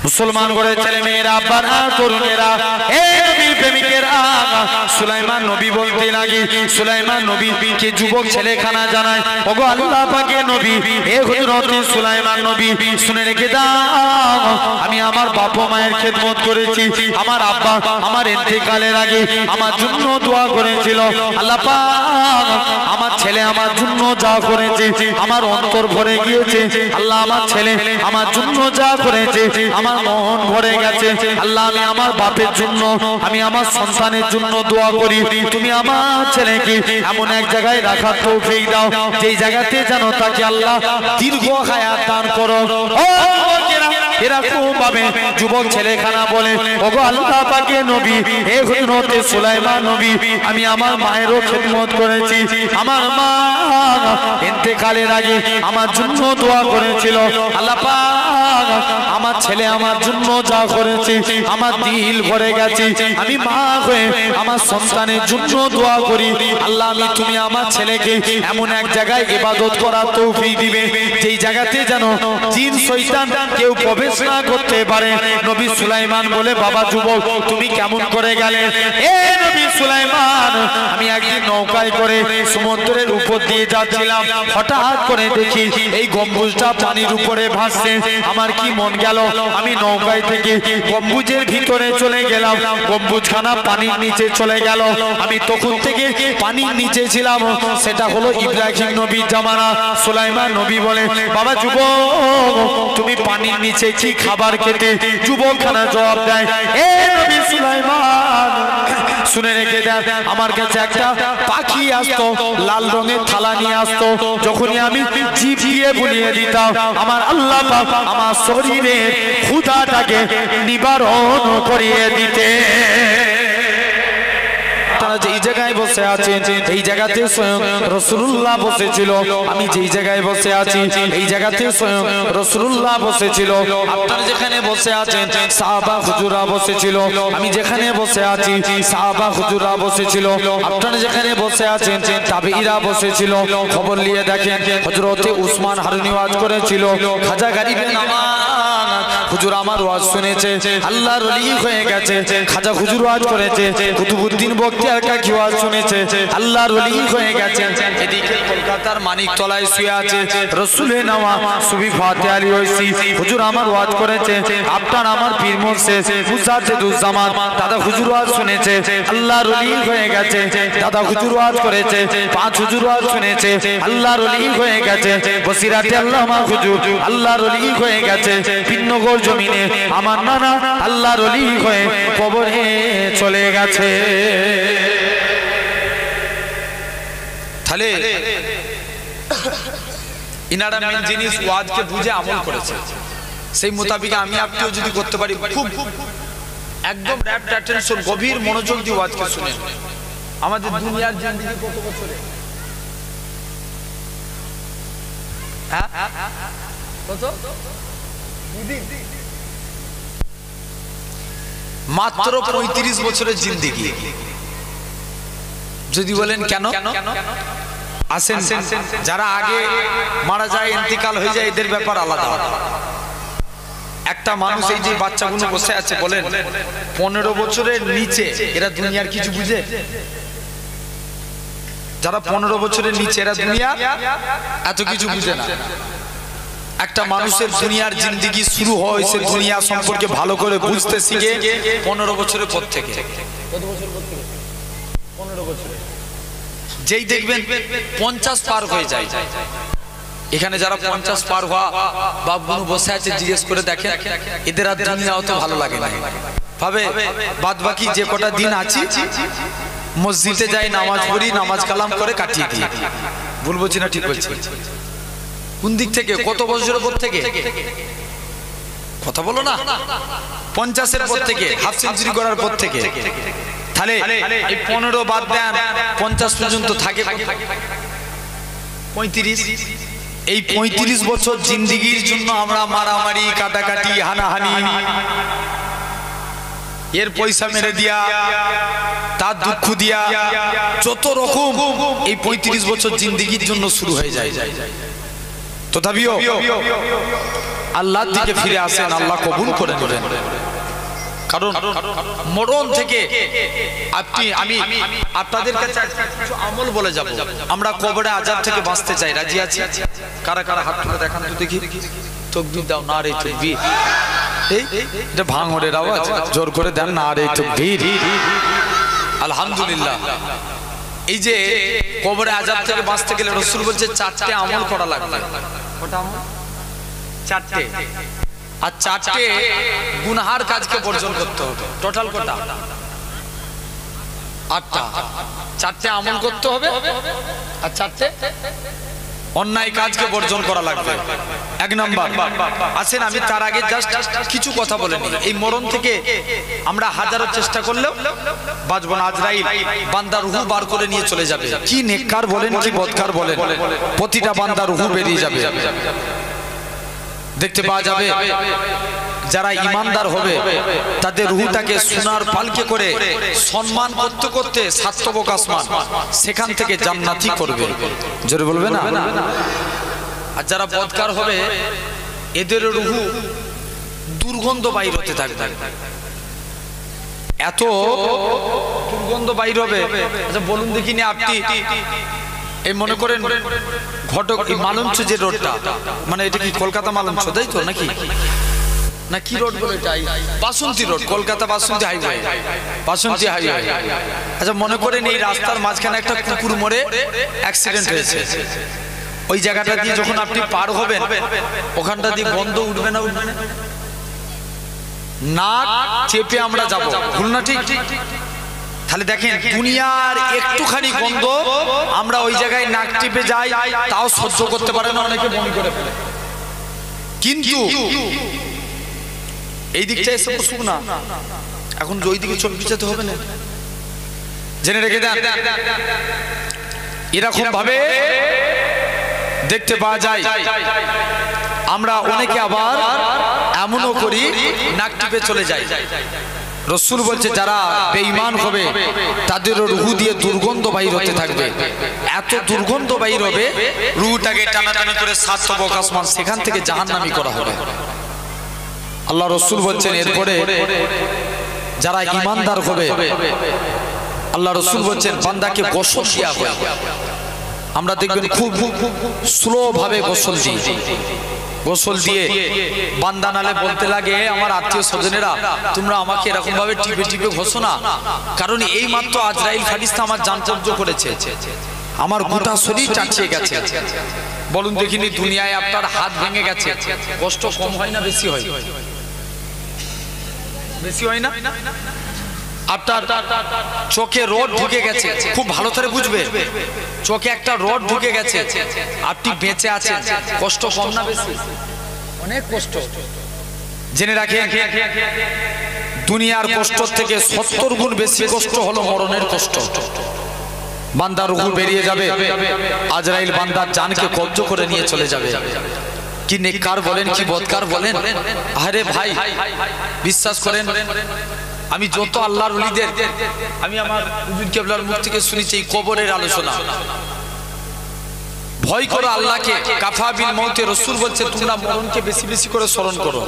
মুসলমান করে ছেলে মেয়েরা আব্বারা তরুণেরা হে নবীর প্রেমিকেরা সুলাইমান নবী বলতে লাগি সুলাইমান নবীকে যুবক ছেলেখানা জানায় ওগো আল্লাহ পাকের নবী হে হযরত সুলাইমান নবী শুনে রেখে দাও আমি আমার বাবা মায়ের খেদমত করেছি আমার আব্বা আমার ইন্তেকালের আগে আমার জন্য দোয়া করেছিল আল্লাহ পাক আমার ছেলে আমার জন্য যা করেছে আমার অন্তর ভরে গিয়েছে আল্লাহ আমার ছেলে আমার জন্য যা করেছে আমার মন ভরে গেছে আল্লাহ আমি আমার বাপের জন্য আমি আমার সন্তানের জন্য দোয়া করি তুমি আমার ছেলেকে এমন এক জায়গায় রাখার তৌফিক দাও যেই জায়গাতে যেন তাকে আল্লাহ দীর্ঘ হায়াত দান করো ও এরকম ভাবে যুবক ছেলেখানা বলে ওগো আল্লাহ পাকের নবী হে হযরত সুলাইমান নবী আমি আমার মায়েরও খিদমত করেছি আমার মা ইন্তেকালের আগে আমার জন্য দোয়া করেছিল আল্লাহ পাক আমার ছেলে আমার জন্য যা করেছে আমার দিল ভরে গেছে আমি মা হয়ে আমার সন্তানের জন্য দোয়া করি আল্লাহ আমি তুমি আমার ছেলেকে এমন এক জায়গায় ইবাদত করার তৌফিক দিবে যেই জায়গাতে যেন জিন শয়তান কেউ প্রবেশ না করতে পারে নবী সুলাইমান বলে বাবা যুবক তুমি কেমন করে গেলে এ নবী সুলাইমান আমি একদিন নৌকায় করে সমুদ্রের উপর দিয়ে যাচ্ছিলাম হঠাৎ করে দেখি এই গম্বুজটা পানির উপরে ভাসছে আমার কি মন গেল আমি নৌকায় থেকে গম্বুজের ভিতরে চলে গেলাম গম্বুজখানা পানির নিচে চলে গেল আমি তখন থেকে পানির নিচে ছিলাম সেটা হলো ইব্রাহিম নবীর জামানা সুলাইমান নবী বলে বাবা যুবক তুমি পানির নিচে কি খাবার খেতে যুবকখানা জবাব দেয় এ নবী সুলাইমান শুনে রেখে দেন আমার কাছে একটা পাখি আসতো লাল রঙের থালা নিয়ে আসতো যখনই আমি জিভ দিয়ে বুলিয়ে দিতাম আমার আল্লাহ পাক আমার শরীরে ক্ষুধাটাকে নিবারণ করিয়ে দিতে যেই জায়গায় বসে আছেন এই জায়গাতে স্বয়ং রাসূলুল্লাহ বসেছিল আমি যেই জায়গায় বসে আছি এই জায়গাতে স্বয়ং রাসূলুল্লাহ বসেছিল আপনারা যেখানে বসে আছেন সাহাবা হুজুরা বসেছিল আমি যেখানে বসে আছি সাহাবা হুজুরা বসেছিল আপনারা যেখানে বসে আছেন তাবেঈরা বসেছিল খবর নিয়ে দেখেন হযরতে উসমান হারুনি ওয়াজ করেছিল খাজা গরিবে নামাজ হুজুর আমার ওয়াজ শুনেছে আল্লাহর ওলি হয়ে গেছে খাজা হুজুর ওয়াজ করেছে কুতুবউদ্দিন বখতিয়ার কাকি ওয়াজ শুনেছে আল্লাহর ওলি হয়ে গেছে এদিকে কলকাতার মানিকতলায় শুয়ে আছে রাসূলে নওয়া সুফি ফাতেহ আলী ওয়াইসি হুজুর আমার ওয়াজ করেছে আপনার আমার পীর মুর্শিদ মুজাদ্দিদুজ্জামান দাদা হুজুর ওয়াজ শুনেছে আল্লাহর ওলি হয়ে গেছে দাদা হুজুর ওয়াজ করেছে পাঁচ হুজুর ওয়াজ শুনেছে আল্লাহর ওলি হয়ে গেছে বসিরাতে আল্লামা হুজুর আল্লাহর ওলি হয়ে গেছে পিন্নগর জমিনে আমার নানা আল্লাহর ওলি হয়ে কবরে চলে গেছে তাহলে ইনারা মেন জিনিস ওয়াজকে বুঝে আমল করেছে সেই মোতাবেক আমি আপনিও যদি করতে পারি খুব একদম র‍্যাপ্ট অ্যাটেনশন গভীর মনোযোগ দিয়ে ওয়াজকে শুনেন আমাদের দুনিয়ার জিন্দেগি কত বছরে হ্যাঁ কত মাত্র ৩৫ বছরের জিন্দেগি যদি বলেন কেন আসেন যারা আগে মারা যায় ইন্তেকাল হয়ে যায় এদের ব্যাপার আলাদা একটা মানুষ এই যে বাচ্চাগুলো বসে আছে বলেন ১৫ বছরের নিচে এরা দুনিয়ার কিছু বুঝে যারা ১৫ বছরের নিচে এরা দুনিয়া এত কিছু বুঝে না একটা মানুষের দুনিয়ার জিন্দেগি শুরু হয় সে দুনিয়া সম্পর্কে ভালো করে বুঝতে শিখে ১৫ বছরের পর থেকে কত বছর পর থেকে ১৫ বছরে যেই দেখবেন ৫০ পার হয়ে যায় এখানে যারা ৫০ পার হওয়া বাপগুলো বসে আছে জিজ্ঞেস করে দেখেন এদের আর দুনিয়া অত ভালো লাগে না ভাবে বাদ বাকি যে কটা দিন আছে মসজিদে যাই নামাজ পড়ি নামাজ কালাম করে কাটিয়ে দিই ভুল বলছি না ঠিক বলছি কোন দিক থেকে কত বছরের পর থেকে কথা বলো না ৫০-এর পর থেকে হাফ সেঞ্চুরি করার পর থেকে তাহলে এই ১৫ বাদ দেন ৫০ পর্যন্ত থাকে ৩৫ এই ৩৫ বছর জিন্দেগির জন্য আমরা মারামারি কাটাকাটি হানাহানি এর পয়সা মেরে দিয়া তার দুঃখ দিয়া যত রকম এই ৩৫ বছর জিন্দেগির জন্য শুরু হয়ে যায় তথাপিও আল্লাহর দিকে ফিরে আসেন, আল্লাহ কবুল করে নেবেন। কারণ মরণ থেকে আমি আপনাদের কাছে কিছু আমল বলে যাব। আমরা কবরে আযাব থেকে বাঁচতে চাই, রাজি আছি? কারা কারা হাত তুলে দেখান তো দেখি। তাকবীর দাও, নারে তাকবীর। এটা ভাঙড়ের আওয়াজ, জোর করে দেন নারে তাকবীর। আলহামদুলিল্লাহ। এই যে কবরে আযাব থেকে বাঁচতে গেলে রাসূল বলছে 4টে আমল করা লাগবে। কটা আমল? 4টে। আর 4টে গুনাহার কাজকে বর্জন করতে হবে। টোটাল কটা? 8টা। 4টে আমল করতে হবে আর 4টে অন্যায় কাজকে বর্জন করা লাগবে। 1 নাম্বার, আসেন আমি তার আগে জাস্ট কিছু কথা বলে নিই। এই মরণ থেকে আমরা হাজারো চেষ্টা করলেও বাঁচবো না। আজরাইল বান্দার রূহ বার করে নিয়ে চলে যাবে। কি নেককার বলেন কি বদকার বলেন, প্রতিটা বান্দার রূহ বেরিয়ে যাবে। দেখতে পাওয়া যাবে যারা ইমানদার হবে তাদের রূহটাকে সোনার পালকে করে সম্মান করতে করতে সাতবক আসমান, সেখান থেকে জান্নাতি করবে। জোরে বলবে না? আর যারা বদকার হবে এদের রূহ দুর্গন্ধ বাইর হতে থাকবে। এত দুর্গন্ধ বাইর হবে। আচ্ছা বলুন দেখিনি, আপনি এই মনে করেন ঘটক এই মালঞ্চ যে রোডটা, মানে এটা কি কলকাতা মালঞ্চ তাই তো নাকি? না কি রোড বলে এটা? বাসন্তী রোড, কলকাতা বাসন্তী হাইওয়ে, বাসন্তী হাইওয়ে। আচ্ছা মনে করেন এই রাস্তার মাঝখানে একটা কুকুর মরে অ্যাক্সিডেন্ট হয়েছে। ওই জায়গাটা দিয়ে যখন আপনি পার হবেন ওখানটা দিয়ে গন্ধ উঠবে না? উঠবে না? নাক চেপে আমরা যাব, ভুল না ঠিক? তাহলে দেখেন দুনিয়ার একটুখানি গন্ধ আমরা ওই জায়গায় নাক টিপে যাই, তাও সহ্য করতে পারে না, অনেকে বমি করে ফেলে। কিন্তু এই দিকটা এসে বসুক না, এখন ওই দিকে চলে যেতে হবে না। জেনে রেখে দেন, এরকম ভাবে দেখতে পাওয়া যায়। আমরা অনেকে আবার এমনও করি নাক টিপে চলে যাই। রাসূল বলছে যারা বেঈমান হবে তাদের রূহ দিয়ে দুর্গন্ধ বাইর হতে থাকবে। এত দুর্গন্ধ বাইর হবে রূহটাকে টানাটানি করে সাতবক আসমান, সেখান থেকে জাহান্নামী করা হবে। আল্লাহ রাসূল বলছেন এরপরে যারা ঈমানদার হবে আল্লাহ রাসূল বলছেন বান্দাকে গোসল দেয়া হয়। আমরা দেখবেন খুব স্লো ভাবে গোসল দিই। গোসল দিয়ে বান্দা নালে বলতে লাগে আমার আত্মীয় স্বজনেরা তোমরা আমাকে এরকম ভাবে টিপে টিপে ঘষো না, কারণ এই মাত্র আজরাইল ফারিস্তা আমার জান কবজ করেছে, আমার গোটা শরীর চাটিয়ে গেছে। বলুন দেখিনি দুনিয়ায় আপনার হাত ভেঙে গেছে, কষ্ট কম হয় না বেশি হয়? বেশি হয় না? আপনার চোখে রড ঢুকে গেছে, খুব ভালো করে বুঝবে, চোখে একটা রড ঢুকে গেছে, আপনি বেঁচে আছেন, কষ্ট কম না বেশি? অনেক কষ্ট। জেনে রাখেন দুনিয়ার কষ্ট থেকে 70 গুণ বেশি কষ্ট হলো মরণের কষ্ট। বান্দার রূহ বেরিয়ে যাবে, আজরাইল বান্দার জানকে কব্জ করে নিয়ে চলে যাবে। কি নেককার বলেন কি বদকার বলেন? আরে ভাই বিশ্বাস করেন, আমি যত আল্লাহর ওলিদের আমি আমার হুজুর কেবলার মুখ থেকে শুনেছি এই কবরের আলোচনা। ভয় করো আল্লাহকে, কাফা বিল মউতে। রাসূল বলছে তোমরা মরণকে বেশি বেশি করে স্মরণ করো।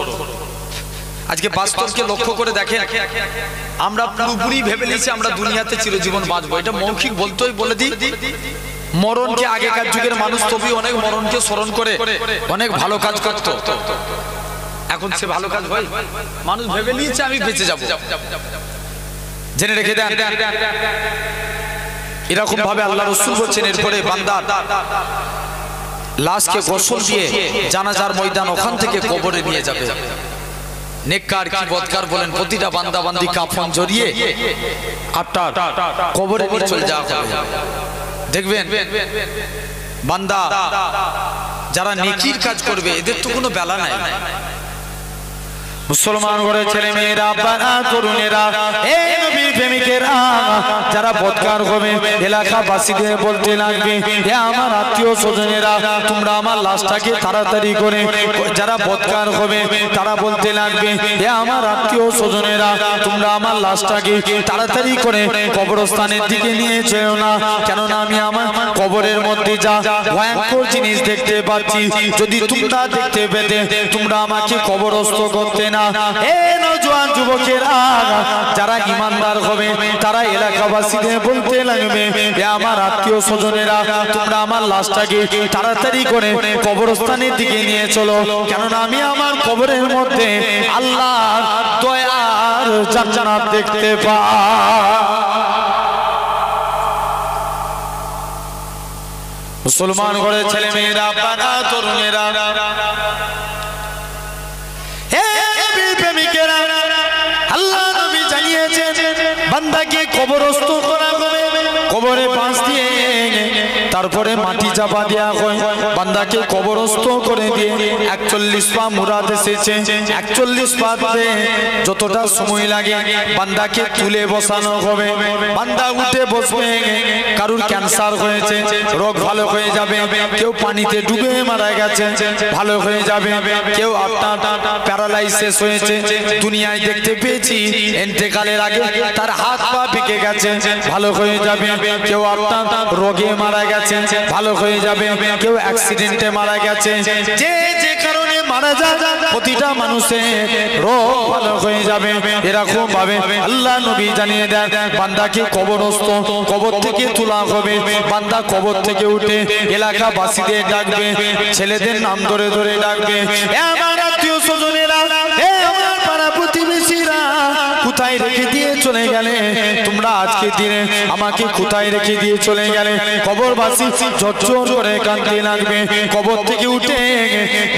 আজকে বাস্তবকে লক্ষ্য করে দেখেন, আমরা পুরোপুরি ভেবে নিয়েছি আমরা দুনিয়াতে চিরজীবন বাঁচবো। এটা মৌখিক বলতেই বলে দিই, মরণকে আগেকার যুগের মানুষ তবে অনেক মরণকে স্মরণ করে অনেক ভালো কাজ করত। এখন সে ভালো কাজ হয়? মানুষ ভেবে নিয়েছে আমি বেঁচে যাব। জেনে রেখে দেন এরকম ভাবে আল্লাহ রাসূল বলেছেন এরপরে বান্দা লাশকে গোসল দিয়ে জানাজার ময়দান ওখান থেকে কবরে নিয়ে যাবে। নেককার কি বদকার বলেন, প্রতিটা বান্দা বান্দি কাফন জড়িয়ে আপনার কবরে নিয়ে চলে যাওয়া হবে। দেখবেন বান্দা যারা নেকির কাজ করবে এদের তো কোনো বেলা নাই। মুসলমান ঘরে ছেলে মেয়েরা, বাবা তরুণেরা, এই নবীর প্রেমিকেরা যারা বদকার হবে এলাকাবাসীদের বলতে লাগবে, হে আমার আত্মীয় স্বজনেরা, তোমরা আমার লাশটাকে তাড়াতাড়ি করে, যারা বদকার হবে তারা বলতে লাগবে, হে আমার আত্মীয় স্বজনেরা, তোমরা আমার লাশটাকে তাড়াতাড়ি করে কবরস্থানের দিকে নিয়ে যেও না, কেননা আমি আমার কবরের মধ্যে যা ভয়ঙ্কর জিনিস দেখতে পাচ্ছি, যদি তোমরা দেখতে পেতে তোমরা আমাকে কবরস্থ করতে না। এ নওজোয়ান যুবকেরা যারা ইমানদার হবে তারা এলাকাবাসীদের বলতে লাগবে, হে আমার আত্মীয় স্বজনেরা, তোমরা আমার লাশটাকে তাড়াতাড়ি করে কবরস্থানের দিকে নিয়ে চলো, কেননা আমি আমার কবরের মধ্যে আল্লাহর দয়ার জান্নাত দেখতে পাই। মুসলমান ঘরে ছেলে মেয়েরা, বাবা তরুণেরা, প্রেমিকেরা, আল্লাহ নবী জানিয়েছেন বান্দাকে কবরস্থ করা হবে, কবরে বাঁশ দিয়ে তারপরে মাটি চাপা দেওয়া হয়, বান্দাকে কবরস্থ করে দিয়ে 41 পা মুরাদ এসেছে, 41 পাতে যতটা সময় লাগে বান্দাকে তুলে বসানো হবে, বান্দা উঠে বসবে, কারুর ক্যান্সার হয়েছে রোগ ভালো হয়ে যাবে, কেউ পানিতে ডুবে মারা গেছে ভালো হয়ে যাবে, কেউ আপনার প্যারালাইসিস হয়েছে, দুনিয়ায় দেখতে পেয়েছি ইন্তেকালের আগে তার হাত পা ভেঙে গেছে ভালো হয়ে যাবে, কেউ আপনার রোগে মারা গেছে ভালো হয়ে যাবে, কেউ অ্যাক্সিডেন্টে মারা গেছে, যে যে কারণে মারা যায় প্রতিটা মানুষের রোগ ভালো হয়ে যাবে, এরকম ভাবে আল্লাহ নবী জানিয়ে দেন বান্দাকে কবরস্থ, কবর থেকে তোলা হবে, বান্দা কবর থেকে উঠে এলাকাবাসীদের ডাকবে, ছেলেদের নাম ধরে ধরে ডাকবে, হে আমার আত্মীয় স্বজনেরা, হে আমার পাড়া প্রতিবেশীরা, কোথায় রেখে দিয়ে চলে গেলে তোমরা আজকে দিনে আমাকে কোথায় রেখে দিয়ে চলে গেলে, কবরবাসী ঝরঝর করে কাঁদতে লাগবে, কবর থেকে উঠে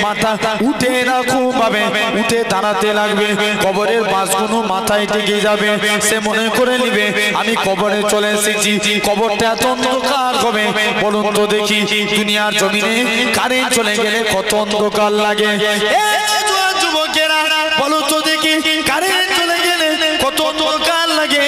মাথা উঠে রাখো ভাবে উঠে দাঁড়াতে লাগবে, কবরের বাঁশগুলো মাথায় টেকে যাবে, সে মনে করে নিবে আমি কবরে চলে এসেছি, কবরটা এত অন্ধকার হবে, বলুন তো দেখি দুনিয়ার জমিনে কারেন্ট চলে গেলে কত অন্ধকার লাগে, যুবকেরা বলো তো দেখি কারেন্ট চলে গেলে কত অন্ধকার লাগে,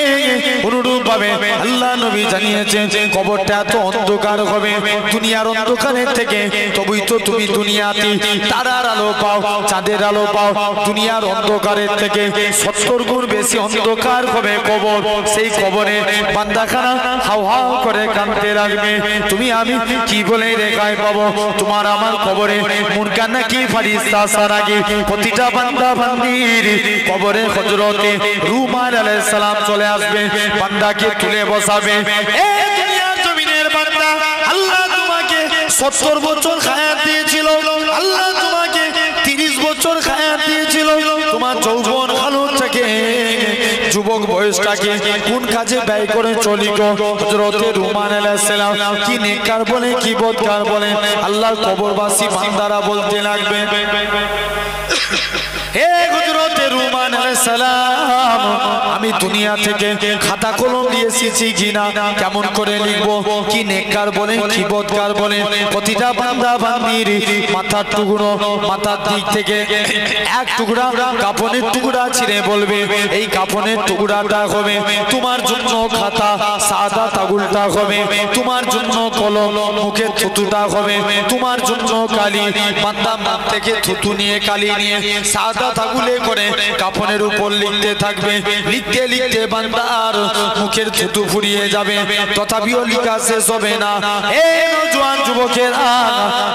অনুরূপ ভাবে আল্লাহ নবী জানিয়েছেন কবরটা এত অন্ধকার হবে, দুনিয়ার অন্ধকারের থেকে তবেই তো তুমি দুনিয়াতে তারার আলো পাও, চাঁদের আলো পাও, দুনিয়ার অন্ধকারের থেকে 70 গুণ বেশি অন্ধকার হবে কবর, সেই কবরে বান্দাখানা হাও হাও করে কাঁদতে লাগবে, তুমি আমি কি বলে রেখায় পাবো, তোমার আমার কবরে মুনকার নাকি ফারিস্তা আসার আগে প্রতিটা বান্দা বান্দির কবরে হযরতে রুমাল আলাইহিস সালাম চলে আসবে, বান্দাকে তুলে বসাবে, এই দুনিয়ার জমিনের বান্দা আল্লাহ তোমাকে 70 বছর হায়াত দিয়েছিল, আল্লাহ তোমাকে 30 বছর হায়াত দিয়েছিল, তোমার যৌবন কাল থেকে যুবক বয়সটাকে কোন কাজে ব্যয় করে চলি গো, হযরতে রুমান আলাইহিস সালাম কি নেককার বলে কি বদকার বলে আল্লাহর কবরবাসী বান্দারা বলতে লাগবে, হে হযরতে রুমান আলাইহিস সালাম, আমি দুনিয়া থেকে খাতা কলম দিয়ে এসেছি কিনা কেমন করে লিখবো, কি নেককার বলে কি বদকার বলে, প্রতিটা বান্দা বান্দির মাথার টুকরো, মাথার দিক থেকে এক টুকরা কাফনের টুকরা ছিঁড়ে বলবে, এই কাফনের টুকরাটা হবে তোমার জন্য খাতা, সাদা তাগুলটা হবে তোমার জন্য কলম, মুখে থুতুটা হবে তোমার জন্য কালি, বান্দা মুখ থেকে থুতু নিয়ে কালি নিয়ে সাদা তাগুলে করে কাফনের উপর লিখতে থাকবে, লিখতে লিখতে বান্দার মুখের থুতু ফুরিয়ে যাবে, তথাপিও লেখা শেষ হবে না, হে নওজোয়ান যুবকেরা,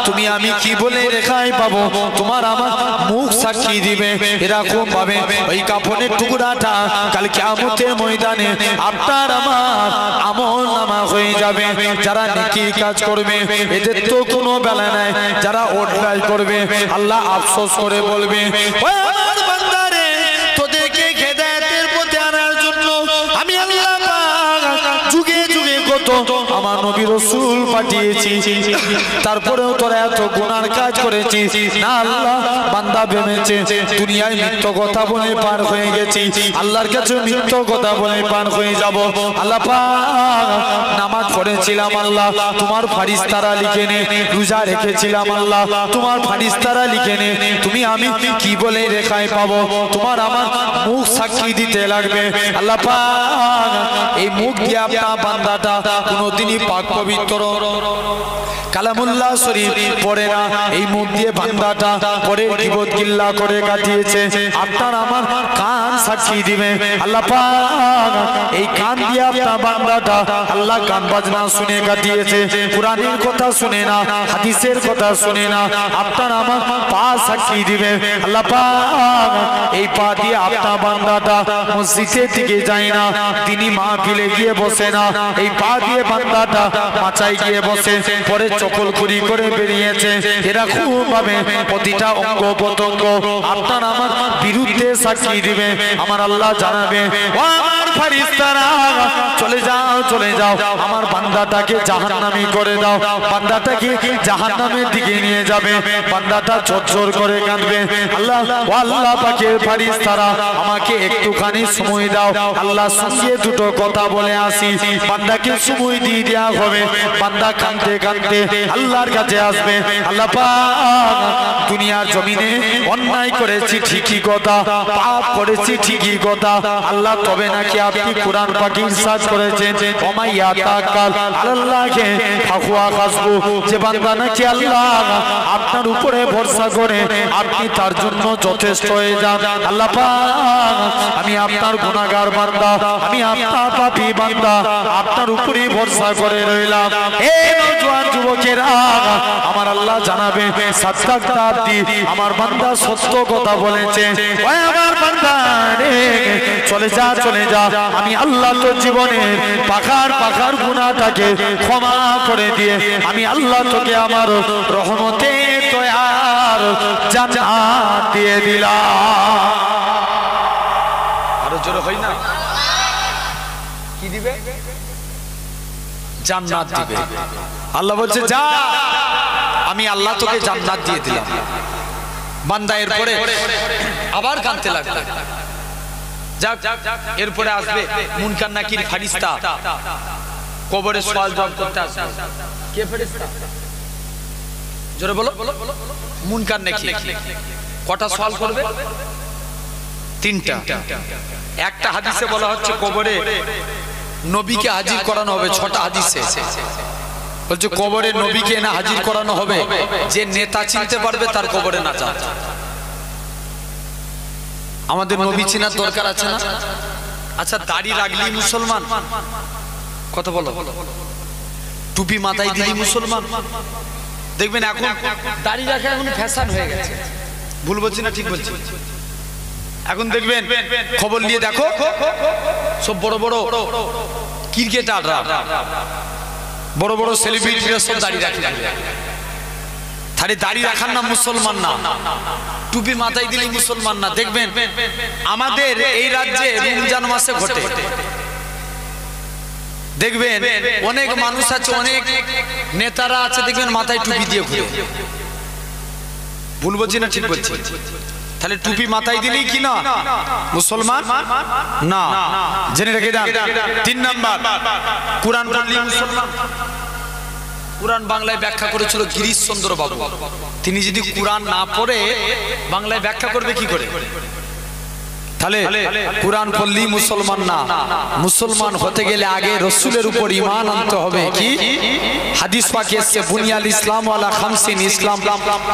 তুমি আমি কি বলে রেখায় পাবো, তোমার আমার মুখ সাক্ষী দিবে, এরকম ভাবে ওই কাফনের টুকরাটা কাল কিয়ামতের ময়দানে আপনার আমার আমলনামা হয়ে যাবে, যারা নেকির কাজ করবে এদের তো কোনো বেলা নাই, যারা অন্যায় করবে আল্লাহ আফসোস করে বলবে, ও আমার বান্দারে, তোদেরকে হেদায়েতের পথে আনার জন্য আমি আল্লাহ পাক যুগে যুগে কত আমার নবী রাসূল পাঠিয়েছি, তারপরেও তোরা এত গুনার কাজ করেছিস না। আল্লাহ বান্দা ভেবেছে দুনিয়ায় মিথ্যা কথা বলে পার হয়ে গেছি, আল্লাহর কাছে মিথ্যা কথা বলে পার হয়ে যাব। আল্লাহ পাক নামাজ পড়েছিলাম, আল্লাহ তোমার ফারিস্তারা লিখে নে, রোজা রেখেছিলাম, আল্লাহ তোমার ফারিস্তারা লিখে নে। তুমি আমি কি বলে রেখায় পাবো? তোমার আমার মুখ সাক্ষী দিতে লাগবে। আল্লাহ পাক এই মুখ দিয়ে আপনার বান্দাটা কোনোদিনই পাক পবিত্র কালামুল্লাহ শরীফ পড়ে না, এই মুখ দিয়ে বান্দাটা পরে গীবত গিল্লা করে কাটিয়েছে। আপনার আমার কান সাক্ষী দিবে। আল্লাহ পাক এই কান দিয়ে আপনার বান্দাটা আল্লাহ গান বাজনা শুনে কাটিয়েছে, কুরআনের কথা শুনে না, হাদিসের কথা শুনে না। আপনার আমার পা সাক্ষী দিবে। আল্লাহ পাক এই পা দিয়ে আপনার বান্দাটা মসজিদের দিকে যায় না, তিনি মাহফিলে গিয়ে বসে না, এই পা দিয়ে বান্দাটা মাচায় গিয়ে বসে, পরে চকল কুরি করে বেরিয়েছে। এরকম ভাবে প্রতিটা অঙ্গ প্রত্যঙ্গ আপনার আমার বিরুদ্ধে সাক্ষী দিবে। আমার আল্লাহ জানাবে, ও আমার ফারিস্তারা চলে যাও, চলে যাও, আমার বান্দাটাকে জাহান্নামী করে দাও। বান্দাটাকে জাহান্নামের দিকে নিয়ে যাবে। বান্দাটা ঝরঝর করে কাঁদবে। আল্লাহ ও আল্লাহ পাকের ফারিস্তারা আমাকে একটুখানি সময় দাও, আল্লাহ সঙ্গে দুটো কথা বলে আসি। বান্দাকে সময় দিয়ে দেওয়া হবে। বান্দা কাঁদতে কাঁদতে আল্লাহর কাছে আসবে। আল্লাহ পাক দুনিয়ার জমিনে অন্যায় করেছি ঠিকই কথা, পাপ করেছি ঠিকই কথা, আল্লাহ তবে নাকি আপনি কোরআন পাকে ইরশাদ করেছেন, ওমাইয়া তাকাল আল্লাহকে ফাকুয়া হাসবু, যে বান্দা নাকি আল্লাহ আপনার উপরে ভরসা করে আপনি তার জন্য যথেষ্ট হয়ে যান। আল্লাহ পাক আমি আপনার গুনাহগার বান্দা, আমি আপনার পাপী বান্দা, আপনার উপরে ভরসা করে রইলাম। এই নওজোয়ান যুবকেরা আমার আল্লাহ জানাবে, সাদকাত দি আমার বান্দা সত্য কথা বলেছে। ওই আমার বান্দা রে চলে যা, চলে যা, আমি আল্লাহ তো জীবনের পাখার পাখার গুনাহটাকে ক্ষমা করে দিয়ে আমি আল্লাহ তোকে আমার রহমতে দয়ার জান্নাত দিয়ে দিলাম। আরো জোরে হয় না? কি দিবে? জান্নাত দিবে। আল্লাহ বলছে যা, আমি আল্লাহ তোকে জান্নাত দিয়ে দিলাম। বান্দা এরপরে আবার কাঁদতে লাগবে। যাক, এরপরে আসবে মুনকার নাকির ফারিস্তা, কবরে সওয়াল জবাব করতে আসবে। কে ফারিস্তা? জোরে বলো। মুনকার নাকির কটা সওয়াল করবে? তিনটা। একটা হাদিসে বলা হচ্ছে কবরে নবীকে হাজির করানো হবে। 6টা হাদিসে বলছে কবরে নবীকে না হাজির করানো হবে, যে নেতা চিনতে পারবে তার কবরে না যাবে। আমাদের নবী চিনার দরকার আছে না? আচ্ছা, দাড়ি রাখলি মুসলমান? কথা বলো। টুপি মাথায় দিলি মুসলমান? দেখবেন এখন দাড়ি রাখা এখন ফ্যাশন হয়ে গেছে। ভুল বলছি না ঠিক বলছি? এখন দেখবেন খবর নিয়ে দেখো, সব বড় বড় ক্রিকেটাররা, বড় বড় সেলিব্রিটিরা সব দাড়ি রাখে। তাহলে দাড়ি রাখার নাম মুসলমান না, টুপি মাথায় দিলে মুসলমান না। দেখবেন আমাদের এই রাজ্যে রমজান মাসে ঘটে, দেখবেন অনেক মানুষ আছে, অনেক নেতারা আছে, দেখবেন মাথায় টুপি দিয়ে ঘুরে। ভুল বলছি না ঠিক বলছি? তাহলে টুপি মাথায় দিলেই কি না মুসলমান না, জেনে রেখে দেন। 3 নাম্বার, কুরআন পড়লে মুসলমান। কুরআন বাংলায় ব্যাখ্যা করেছিল গিরিশ চন্দ্র বাবু। তিনি যদি কুরআন না পড়ে বাংলায় ব্যাখ্যা করবে কি করে? তাহলে কুরআন পড়লেই মুসলমান না। মুসলমান হতে গেলে আগে রাসূলের উপর ঈমান আনতে হবে। কি হাদিস পাকে এসেছে, বুনিয়াল ইসলাম আলা খামসিন, ইসলাম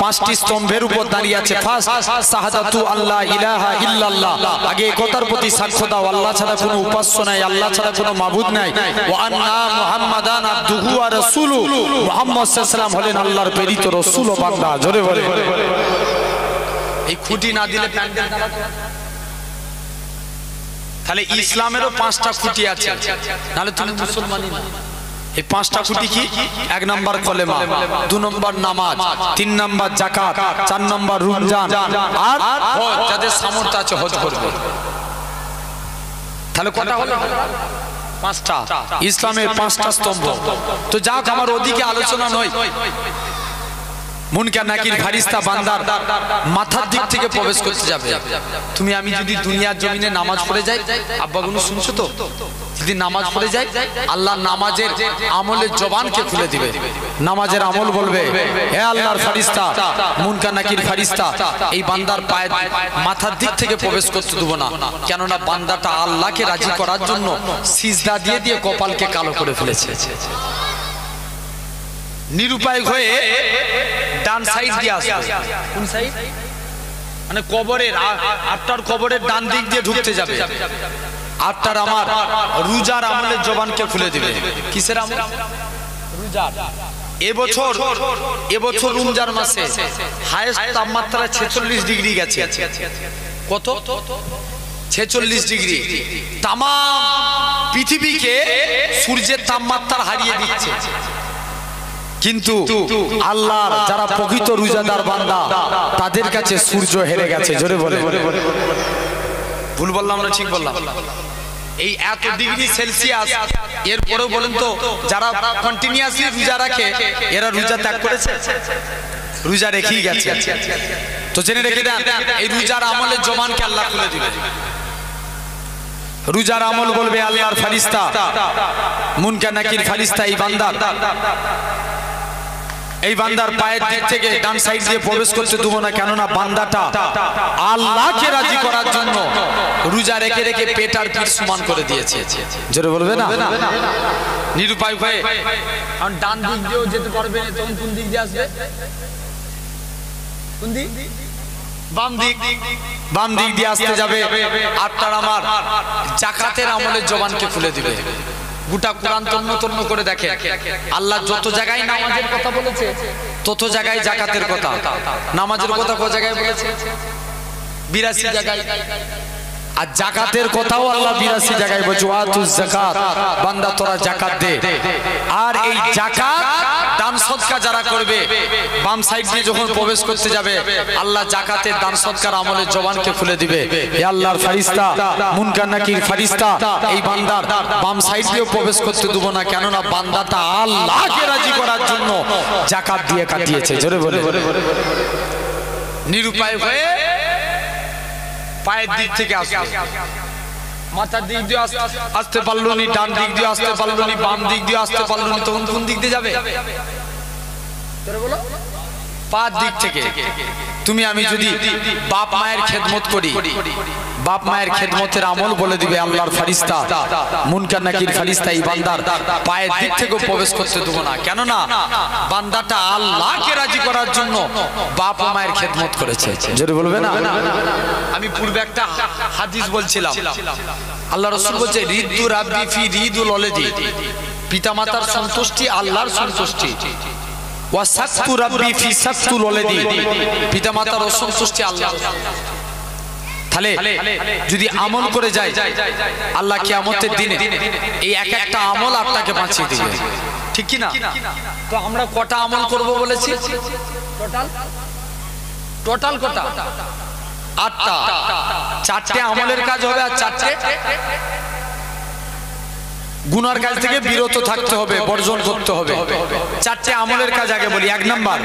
5টি স্তম্ভের উপর দাঁড়িয়ে আছে। ফার্স্ট শাহাদাতু আল্লাহ ইলাহা ইল্লাল্লাহ, আগে এই কথার প্রতি সাক্ষ্য দাও আল্লাহ ছাড়া কোনো উপাস্য নাই, আল্লাহ ছাড়া কোনো মাবুদ নাই। ওয়া আন্না মুহাম্মাদান আবদুহু ওয়া রাসূলুহু, মুহাম্মদ সাল্লাল্লাহু আলাইহি ওয়াসাল্লাম হলেন আল্লাহর প্রেরিত রাসূল ও বান্দা। জোরে বলে। এই খুঁটি না দিলে প্যান্ডেল দাঁড়াবে। তাহলে ইসলামেরও 5টা খুঁটি আছে, নাহলে তুমি মুসলমানই না। এই 5টা খুঁটি কি? 1 নাম্বার কলেমা, 2 নাম্বার নামাজ, 3 নাম্বার যাকাত, 4 নাম্বার রমজান, আর হজ। যাদের সামর্থ্য আছে হজ করবে। তাহলে কটা হলো? পাঁচটা, ইসলামের পাঁচটা স্তম্ভ। তো যাক, আমার ওদিকে আলোচনা নয়। মুনকার নাকির ফারিস্তা বান্দার মাথার দিক থেকে প্রবেশ করতে যাবে। তুমি আমি যদি দুনিয়ার জমিনে নামাজ পড়ে যাই, আব্বাগুলো শুনছো তো, যদি নামাজ পড়ে যাই, আল্লাহ নামাজের আমলের জবানকে খুলে দিবে। নামাজের আমল বলবে, হে আল্লাহর ফারিস্তা, মুনকার নাকির ফারিস্তা, এই বান্দার পায়ের মাথার দিক থেকে প্রবেশ করতে দেবো না, কেননা বান্দাটা আল্লাহকে রাজি করার জন্য সিজদা দিয়ে দিয়ে কপালকে কালো করে ফেলেছে। নিরুপায় হয়ে ডান সাইড দিয়ে আসবে। কোন সাইড? মানে কবরের, আটটার কবরের ডান দিক দিয়ে ঢুকতে যাবে। আটটার আমার রোজার আমলের জবানকে খুলে দিবে। কিসের আমল? রোজার। এবছর রমজান মাসে হাইয়েস্ট তাপমাত্রা 46 ডিগ্রি গেছে। কত? 46 ডিগ্রি। তাম পৃথিবীকে সূর্যের তাপমাত্রা হারিয়ে দিচ্ছে। কিন্তু আল্লাহর যারা প্রকৃত রোজাদার বান্দা, তাদের কাছে সূর্য হেরে গেছে। জোরে বলে। ভুল বললাম না ঠিক বললাম? এই এত ডিগ্রি সেলসিয়াস, এরপরেও বলেন তো, যারা কন্টিনিউয়াসলি রোজা রাখে, এরা রোজা ত্যাগ করেছে? রোজা রেখেই গেছে। তো জেনে রেখে দেন, এই রোজার আমলের জবানকে আল্লাহ খুলে দিবে। রোজার আমল বলবে আল্লাহর ফারিস্তা, মুনকার নাকির ফারিস্তা, এই বান্দার পায়ের দিক থেকে ডান সাইড দিয়ে প্রবেশ করতে দেবো না, কেননা বান্দাটা আল্লাহকে রাজি করার জন্য রোজা রেখে রেখে পেট আর পিঠ সমান করে দিয়েছে। জোরে বলবে না? নিরুপায় হয়ে কারণ ডান দিক দিয়েও যেতে পারবে না, তখন কোন দিক দিয়ে আসবে? কোন দিক? বাম দিক। বাম দিক দিয়ে আসতে যাবে। আটটার আমার জাকাতের আমলের জবানকে খুলে দিবে। গোটা কোরআন তন্ন তন্ন করে দেখে, আল্লাহ যত জায়গায় নামাজের কথা বলেছে, তত জায়গায় জাকাতের কথা। নামাজের কথা কত জায়গায় বলেছে? 82 জায়গায়। আর জাকাতের কথাও আল্লাহ 82 জায়গায় বলছে, ওয়াতুজ যাকাত, বান্দা তোরা জাকাত দে। আর এই জাকাত দান সদকা যারা করবে, বাম সাইড দিয়ে যখন প্রবেশ করতে যাবে, আল্লাহ জাকাতের দান সদকার আমলের জবানকে খুলে দিবে। হে আল্লাহর ফারিস্তা, মুনকার নাকির ফারিস্তা, এই বান্দার বাম সাইড দিয়েও প্রবেশ করতে দেব না, কেননা বান্দাটা আল্লাহকে রাজি করার জন্য জাকাত দিয়ে কাটিয়েছে। জোরে বলে। নিরুপায় হয়ে পায়ের দিক থেকে আসবে, মাথার দিক দিয়ে আসতে পারলো নি, ডান দিক দিয়ে আসতে পারলো নি, বাম দিক দিয়ে আসতে পারলো নি, তখন কোন দিক দিয়ে যাবে? পায়ের দিক থেকে। তুমি আমি যদি বাপ মায়ের খেদমত করি, বাপ মায়ের খেদমতের আমল বলে দিবে আল্লাহর ফারিস্তা, মুনকার নাকির ফারিস্তা, এই বান্দার পায়ের দিক থেকেও প্রবেশ করতে দেবো না, কেননা বান্দাটা আল্লাহকে রাজি করার জন্য বাপ মায়ের খেদমত করেছে। জোরে বলবে না? আমি পূর্বে একটা হাদিস বলছিলাম, আল্লাহ রাসূল বলছে, রিদু রাব্বি ফি রিদুল ওয়ালিদি, পিতামাতার সন্তুষ্টি আল্লাহর সন্তুষ্টি। ওয়া সাকতু রাব্বি ফি সাকতুল ওয়ালিদি, পিতামাতার অসন্তুষ্টি আল্লাহ। তাহলে যদি আমল করে যায়, আল্লাহ কিয়ামতের দিনে এই এক একটা আমল আপনাকে বাঁচিয়ে দিবে, ঠিক কি না? তো আমরা কটা আমল করব বলেছি? টোটাল কটা? 8টা। 4টে আমলের কাজ হবে, আর 4টে গুনার কাজ থেকে বিরত থাকতে হবে, বর্জন করতে হবে। 4টে আমলের কাজ আগে বলি। 1 নাম্বার,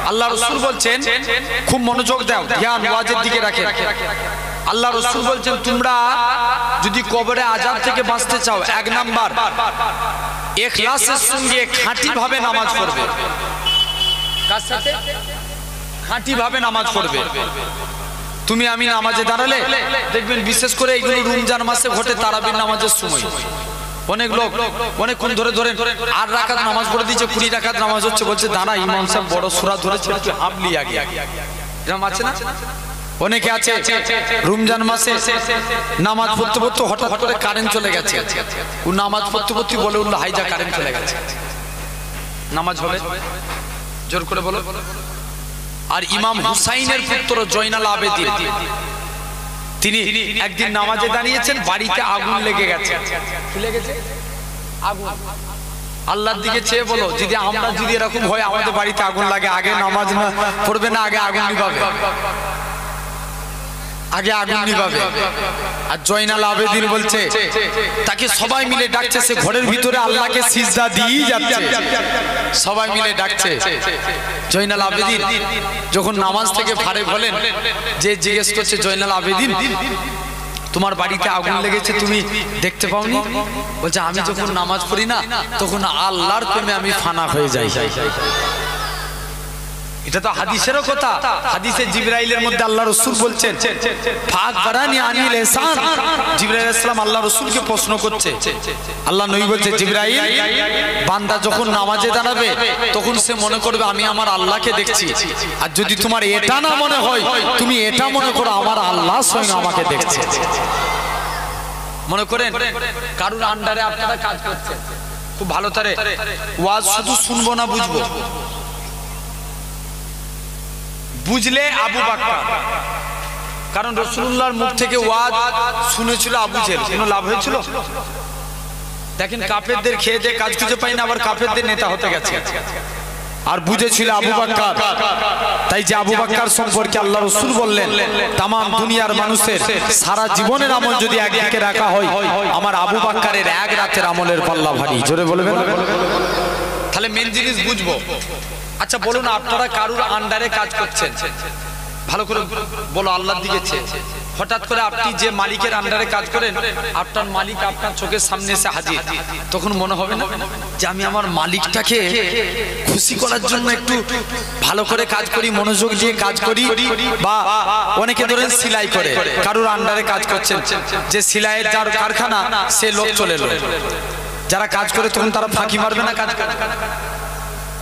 আল্লাহ রাসূল বলছেন, খুব মনোযোগ দাও, জ্ঞান ওয়াজের দিকে রাখেন। আল্লাহ রাসূল বলছেন, তোমরা যদি কবরে আযাব থেকে বাঁচতে চাও, 1 নাম্বার, ইখলাসের সঙ্গে খাঁটি ভাবে নামাজ পড়বে। কার সাথে? খাঁটি ভাবে নামাজ পড়বে। তুমি আমি নামাজে দাঁড়ালে দেখবেন, বিশেষ করে এইগুলো রমজান মাসে ঘটে, তারাবির নামাজের সময় অনেক লোক অনেকক্ষণ ধরে 8 রাকাত নামাজ পড়ে দিয়েছে, 20 রাকাত নামাজ হচ্ছে, বলছে দাঁড়া, ইমাম সাহেব বড় সূরা ধরেছে, একটু হামলি আগে। এরকম আছে না? অনেকে আছে রমজান মাসে নামাজ পড়তে পড়তে হঠাৎ করে কারেন্ট চলে গেছে, ও নামাজ পড়তে পড়তে বলে উঠলো, হাইজা কারেন্ট চলে গেছে, নামাজ হবে? জোর করে বলো। আর ইমাম হুসাইনের পুত্র জয়নাল আবেদিন, তিনি একদিন নামাজে দাঁড়িয়েছেন, বাড়িতে আগুন লেগে গেছে। কি লেগেছে? আগুন। আল্লাহর দিকে চেয়ে বলো, যদি আমরা যদি এরকম হয়, আমাদের বাড়িতে আগুন লাগে, আগে নামাজ না পড়বে না, আগে আগুন নিভাবে? আগে আগুন নিভাবে। আর জয়নাল আবেদিন বলছে তাকে সবাই মিলে ডাকছে, সে ঘরের ভিতরে আল্লাহকে সিজদা দিয়েই যাচ্ছে, সবাই মিলে ডাকছে। জয়নাল আবেদিন যখন নামাজ থেকে ফারেক হলেন, যে জিজ্ঞেস করছে জয়নাল আবেদিন তোমার বাড়িতে আগুন লেগেছে তুমি দেখতে পাওনি? বলছে আমি যখন নামাজ পড়ি না তখন আল্লাহর প্রেমে আমি ফানা হয়ে যাই। এটা তো হাদিসেরও কথা। হাদিসে জিবরাইলের মধ্যে আল্লাহ রাসূল বলছেন ফাক বারানি আনিল ইহসান। জিবরাইল আলাইহিস সালাম আল্লাহ রাসূলকে প্রশ্ন করছে, আল্লাহ নবী বলছে জিবরাইল বান্দা যখন নামাজে দাঁড়াবে তখন সে মনে করবে আমি আমার আল্লাহকে দেখছি, আর যদি তোমার এটা না মনে হয় তুমি এটা মনে করো আমার আল্লাহ স্বয়ং আমাকে দেখছে। মনে করেন কারুর আন্ডারে আপনারা কাজ করছেন, খুব ভালো করে ওয়াজ শুধু শুনবো না বুঝবো। বুঝলে আবু বকর, কারণ রাসূলুল্লাহর মুখ থেকে ওয়াজ শুনেছিল আবু জেহেল, কোনো লাভ হয়েছিল? দেখেন কাফেরদের খেয়ে দিয়ে কাজ খুঁজে পাই না, আবার কাফেরদের নেতা হতে গেছে। আর বুঝেছিল আবু বকর, তাই যে আবু বকর সম্পর্কে আল্লাহ রাসূল বললেন তাম দুনিয়ার মানুষের সারা জীবনের আমল যদি একদিকে রাখা হয়, আমার আবু বকরের এক রাতের আমলের পাল্লা ভারী। জোরে বলবেন। তাহলে মেন জিনিস বুঝবো। আচ্ছা বলুন, আপনারা কারুর আন্ডারে কাজ করছেন, ভালো করে বলো আল্লাহর দিকে চেয়ে, হঠাৎ করে আপনি যে মালিকের আন্ডারে কাজ করেন আপনার মালিক আপনার চোখের সামনে এসে হাজির, তখন মনে হবে না যে আমি আমার মালিকটাকে খুশি করার জন্য একটু ভালো করে কাজ করি, মনোযোগ দিয়ে কাজ করি? বা অনেকে ধরেন সেলাই করে, কারুর আন্ডারে কাজ করছেন, যে সেলাইয়ের যার কারখানা সে লোক চলে এলো, যারা কাজ করে তখন তারা ফাঁকি মারবে না,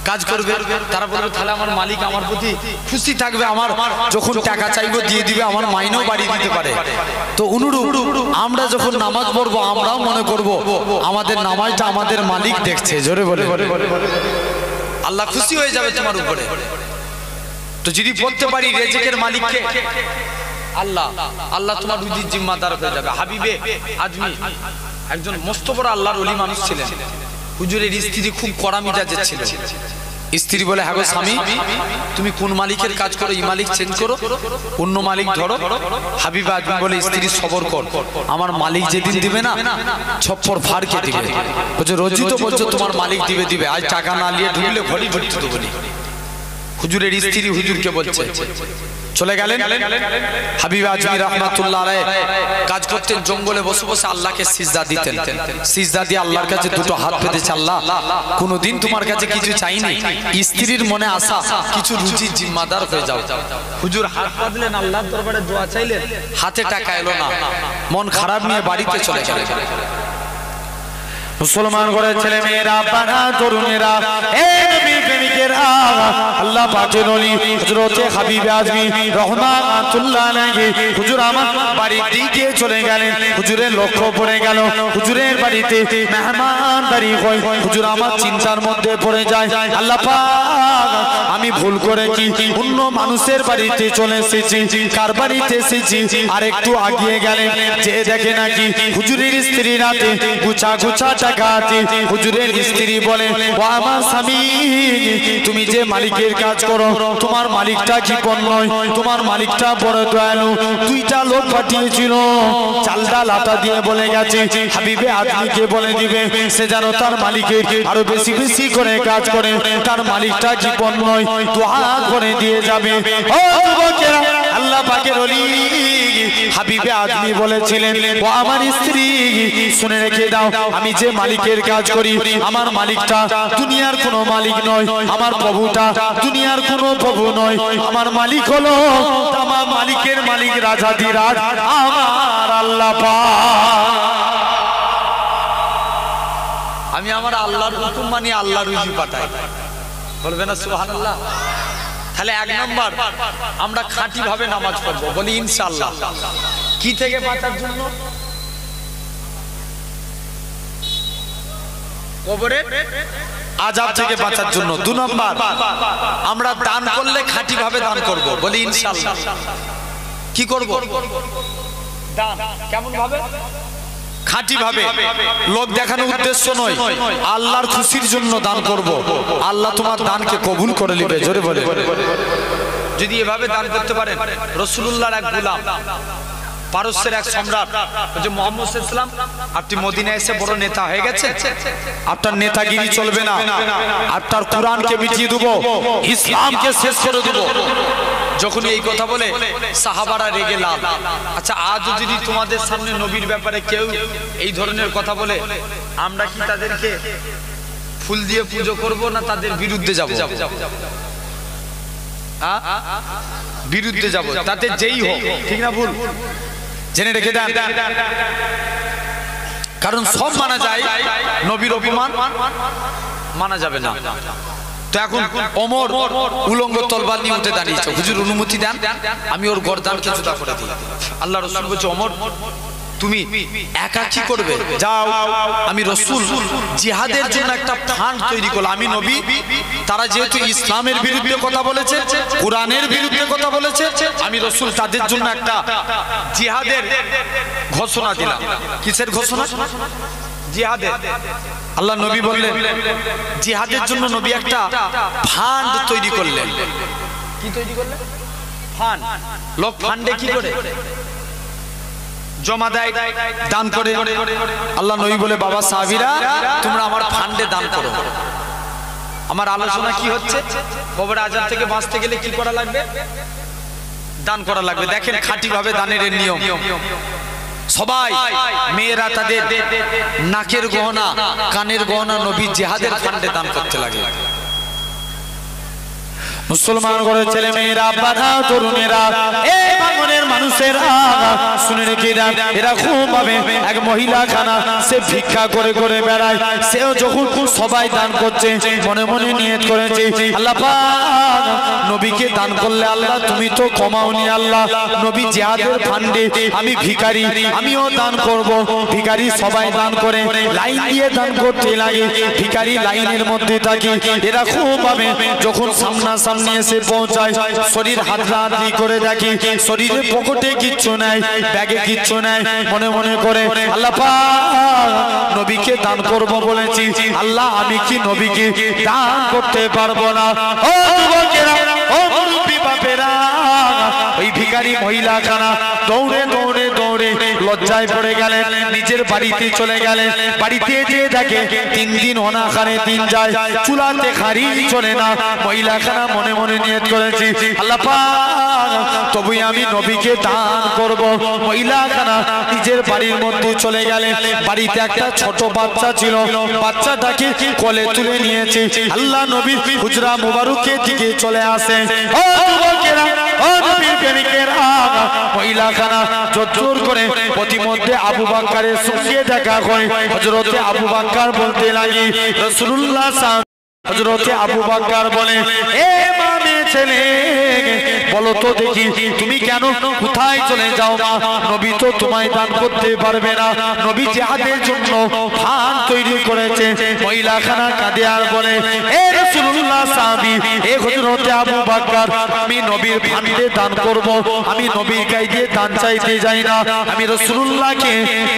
কাজ করবে, তারা বলবে তাহলে আমার মালিক আমার প্রতি খুশি থাকবে, আমার যখন টাকা চাইবো দিয়ে দিবে, আমার মাইনেও বাড়িয়ে দিতে পারে। তো অনুরূপ আমরা যখন নামাজ পড়বো আমরাও মনে করব আমাদের নামাজটা আমাদের মালিক দেখছে। জোরে বলে আল্লাহ খুশি হয়ে যাবে তোমার উপরে। তো যদি বলতে পারি রিজিকের মালিককে আল্লাহ, আল্লাহ তোমার রুজির জিম্মাদার হয়ে যাবে। হাবিবে আজমি একজন মস্ত বড় আল্লাহর ওলি মানুষ ছিলেন। হুজুরের স্ত্রী খুব কড়া মিজাজের ছিল। স্ত্রী বলে হ্যাঁ গো স্বামী তুমি কোন মালিকের কাজ করো, এই মালিক চেঞ্জ করো, অন্য মালিক ধরো। হাবিব আজমি বলে স্ত্রী সবর কর, আমার মালিক যেদিন দিবে না ছপ্পর ফাড়কে দিবে। বলছে রোজই তো বলছো তোমার মালিক দিবে দিবে, আজ টাকা না নিয়ে ঢুকলে ঘড়ি ঢুকতে দেবো নি। হুজুরের স্ত্রী হুজুরকে বলছে, চলে গেলেন। হাবিব আজমি রাহমাতুল্লাহ আলাইহি কাজ করতেন, জঙ্গলে বসে বসে আল্লাহকে সিজদা দিতেন। সিজদা দিয়ে আল্লাহর কাছে দুটো হাত পেতেছে, আল্লাহ কোনোদিন তোমার কাছে কিছু চাইনি, স্ত্রীর মনে আশা কিছু রুজির জিম্মাদার হয়ে যাও। হুজুর হাত পাতলেন, আল্লাহর দরবারে দোয়া চাইলেন, হাতে টাকা এলো না, মন খারাপ নিয়ে বাড়িতে চলে গেলেন। মুসলমান করে ছেলে মেয়েরা, পাড়া তরুণেরা, এ নবী প্রেমিকেরা, আল্লাহ পাকের ওলি হযরতে হাবিব আজমি রাহমাতুল্লাহ আলাইহি হুজুর আমার বাড়ির দিকে চলে গেলেন। হুজুরের লক্ষ্য পড়ে গেল হুজুরের বাড়িতে মেহমানদারি হয়। হুজুর আমার চিন্তার মধ্যে পড়ে যায়, আল্লাহ পাক আমি ভুল করে কি অন্য মানুষের বাড়িতে চলে এসেছি, কার বাড়িতে এসেছি। আর একটু আগিয়ে গেলেন, যে দেখে নাকি হুজুরের স্ত্রী রাতে গুছা গুছা টাকা আছে। হুজুরের স্ত্রী বলে, ও আমার স্বামী তুমি যে মালিকের কাজ করো তোমার মালিকটা কি পণ নয়, তোমার মালিকটা বড় দয়ালু। দুইটা লোক পাঠিয়েছিল, চাল ডাল আটা দিয়ে বলে গেছে হাবিবে আজমিকে বলে দিবে সে যেন তার মালিকের আরো বেশি বেশি করে কাজ করে, তার মালিকটা কি পণ নয় দোয়া করে দিয়ে যাবে। ও যুবকেরা, আল্লাহ পাকের ওলি হাবিবে আজমি বলেছিলেন, ও আমার স্ত্রী শুনে রেখে দাও, আমি যে মালিকের কাজ করি আমার মালিকটা দুনিয়ার কোনো মালিক নয়, আমার প্রভুটা দুনিয়ার কোনো প্রভু নয়, আমার মালিক হলো তামাম মালিকের মালিক রাজাধিরাজ আমার আল্লাহ পাক। আমি আমার আল্লাহর হুকুম মানি, আল্লাহর রুজি পাঠাই। বলবে না সুবহানাল্লাহ? তাহলে এক নম্বর আমরা খাঁটি ভাবে নামাজ পড়বো, বলি ইনশাআল্লাহ। কি থেকে বাঁচার জন্য? কবরের আযাব থেকে বাঁচার জন্য। 2 নম্বর আমরা দান করলে খাঁটি ভাবে দান করব, বলি ইনশাআল্লাহ। কি করব? দান কেমন ভাবে? খাঁটি ভাবে, লোক দেখানোর উদ্দেশ্য নয়, আল্লাহর খুশির জন্য দান করব। আল্লাহ তোমার দানকে কবুল করে নেবে। জোরে বলে যদি এভাবে দান করতে পারেন, রাসূলুল্লাহর এক গোলাম, পারস্যের এক সম্রাট যে মুহাম্মদ সাল্লাল্লাহু আলাইহি ওয়াসাল্লাম, আপনি মদিনায় এসে বড় নেতা হয়ে গেছেন, আপনার নেতাগিরি চলবে না, আপনার কোরআনকে মিটিয়ে দেব, ইসলামকে শেষ করে দেব। যখন এই কথা বলে সাহাবারা রেগে লাল। আচ্ছা, আজও যদি তোমাদের সামনে নবীর ব্যাপারে কেউ এই ধরনের কথা বলে, আমরা কি তাদেরকে ফুল দিয়ে পুজো করব না তাদের বিরুদ্ধে যাব? বিরুদ্ধে যাব, তাতে যেই হোক, ঠিক না ভুল? জেনে রেখে দেন, কারণ সব মানা যায়, নবীর অপমান মানা যাবে না। তো এখন ওমর উলঙ্গ তলবার নিয়ে উঠে দাঁড়িয়েছে, হুজুর অনুমতি দেন আমি ওর গর্দানকে জুতা করে দিই। আল্লাহ রাসূল বলছে, ওমর তুমি একা কি করবে? যাও, আমি রাসূল জিহাদের জন্য একটা ফান্ড তৈরি করলাম। আমি নবী, তারা যেহেতু ইসলামের বিরুদ্ধে কথা বলেছে, কোরআনের বিরুদ্ধে কথা বলেছে, আমি রাসূল তাদের জন্য একটা জিহাদের ঘোষণা দিলাম। কিসের ঘোষণা? জিহাদের। আল্লাহ নবী বললেন, জিহাদের জন্য নবী একটা ফান্ড তৈরি করলেন। কি তৈরি করলেন? ফান্ড। লোক ফান্ডে কি করে? জমা দেয়, দান করে। আল্লাহ নবী বলে, বাবা সাহাবীরা তোমরা আমার ফান্ডে দান করো। আমার আলোচনা কি হচ্ছে? কবর আযাব থেকে বাঁচতে গেলে কি করা লাগবে? দান করা লাগবে। দেখেন খাঁটি ভাবে দানের নিয়ম। সবাই মেয়েরা তাদের নাকের গহনা, কানের গহনা নবী জিহাদের ফান্ডে দান করতে লাগে। মুসলমান ঘরের ছেলে মেয়েরা, বাধা তরুণেরা, এই বাঙনের মানুষেরা শুনে রেখে দেন, এরা খুব ভাবে এক মহিলা খানা সে ভিক্ষা করে করে বেড়ায়। সেও যখন সবাই দান করছে, মনে মনে নিয়ত করেছে, আল্লাহ পাক নবীকে দান করলে আল্লাহ তুমি তো কমাওনি, আল্লাহ নবী জিহাদের ফান্ডে আমি ভিখারি, আমিও দান করব। ভিখারি সবাই দান করে লাইন দিয়ে দান করতে লাগে, ভিখারি লাইনের মধ্যে থাকে। এরা খুব ভাবে যখন সামনাসামনি এসে পৌঁছায়, শরীর হাতড়াহাতড়ি করে দেখি শরীরে পকেটে কিচ্ছু নাই, ব্যাগে কিচ্ছু নাই। মনে মনে করে আল্লাহ পাক নবীকে দান করব বলেছি, আল্লাহ আমি কি নবীকে দান করতে পারবো না? ও যুবকেরা, ও মুরব্বি বাপেরা, ওই ভিখারি মহিলা খানা দৌড়ে দৌড়ে দৌড়ে লজ্জায় পড়ে গেলেন, নিজের বাড়িতে চলে গেলেন। বাড়িতে যেয়ে দেখে 3 দিন অনাহারে দিন যায়, চুলাতে খাড়ি চলে না। মহিলা খানা মনে মনে নিয়ত করেছি, আল্লাহ পাক তবে আমি নবীকে দান করব। মহিলা খানা নিজের বাড়ির মধ্যে চলে গেলেন। বাড়িতে একটা ছোট বাচ্চা ছিল, বাচ্চাটাকে কোলে তুলে নিয়েছে। আল্লাহ নবীর হুজরা মুবারকের দিকে চলে আসে। ও যুবকেরা, ও নবীর প্রেমিকেরা, মহিলা খানা জোর করে প্রতিমধ্যে আবু বকরের সঙ্গে দেখা করে। হযরতে আবু বকর বলতে লাগে, রাসূলুল্লাহ হযরতে আবু বকর বলে, এ মামে ছেলে বলো তো দেখি তুমি কেন কোথায় চলে যাও? মা নবী তো তোমায় দান করতে পারবে না, নবী জিহাদের জন্য ফান্ড তৈরি করেছে। মহিলা খানা কাঁদে আর বলে, এ রাসূলুল্লাহ সাহাবী, এ হযরতে আবু বকর, আমি নবীর ফান্ডে দান করব, আমি নবীর কাছে দান চাইতে যাই না, আমি রাসূলুল্লাহকে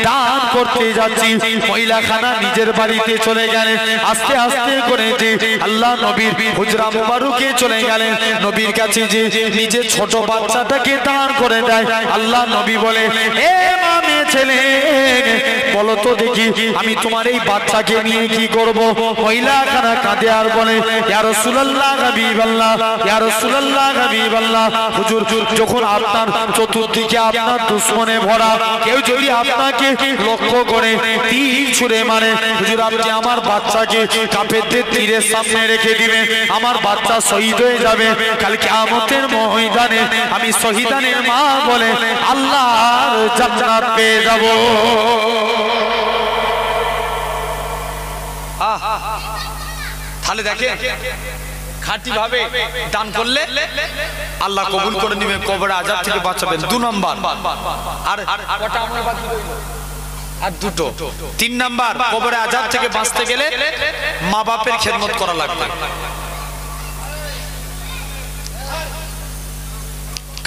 দান করতে যাচ্ছি। মহিলা খানা নিজের বাড়িতে চলে গেলেন। আস্তে আস্তে করে যে আল্লাহ নবীর হুজরা মুবারকে চলে গেলেন। নবীর কাছে যে নিজের ছোট বাচ্চাটাকে দান করে দেয়। আল্লাহ নবী বলে, এ মামে ছেলে বলো তো দেখি আমি তোমার এই বাচ্চাকে নিয়ে কি করব? মহিলা খানা কাঁদে আর বলে, ইয়া রাসূলুল্লাহ হাবিবাল্লাহ, ইয়া রাসূলুল্লাহ হাবিবাল্লাহ, হুজুর যখন আপনার চতুর্দিকে আপনার দুশমনে ভরা, কেউ যদি আপনাকে লক্ষ্য করে তীর ছুঁড়ে মারে, হুজুর আপনি আমার বাচ্চাকে কাফেরদের তীরের সামনে রেখে দিবেন, আমার বাচ্চা শহীদ হয়ে যাবে। কাল কিয়ামতের ময়দানে আমি শহীদানের মা বলে আল্লাহর জান্নাত পেয়ে যাব। তাহলে দেখে খাঁটি ভাবে দান করলে আল্লাহ কবুল করে নেবেন, কবরে আযাব থেকে বাঁচাবেন। 2 নম্বর, আর কটা আমার বাকি রইল? আর 2টো। 3 নম্বর, কবরে আযাব থেকে বাঁচতে গেলে মা বাপের খেদমত করা লাগবে।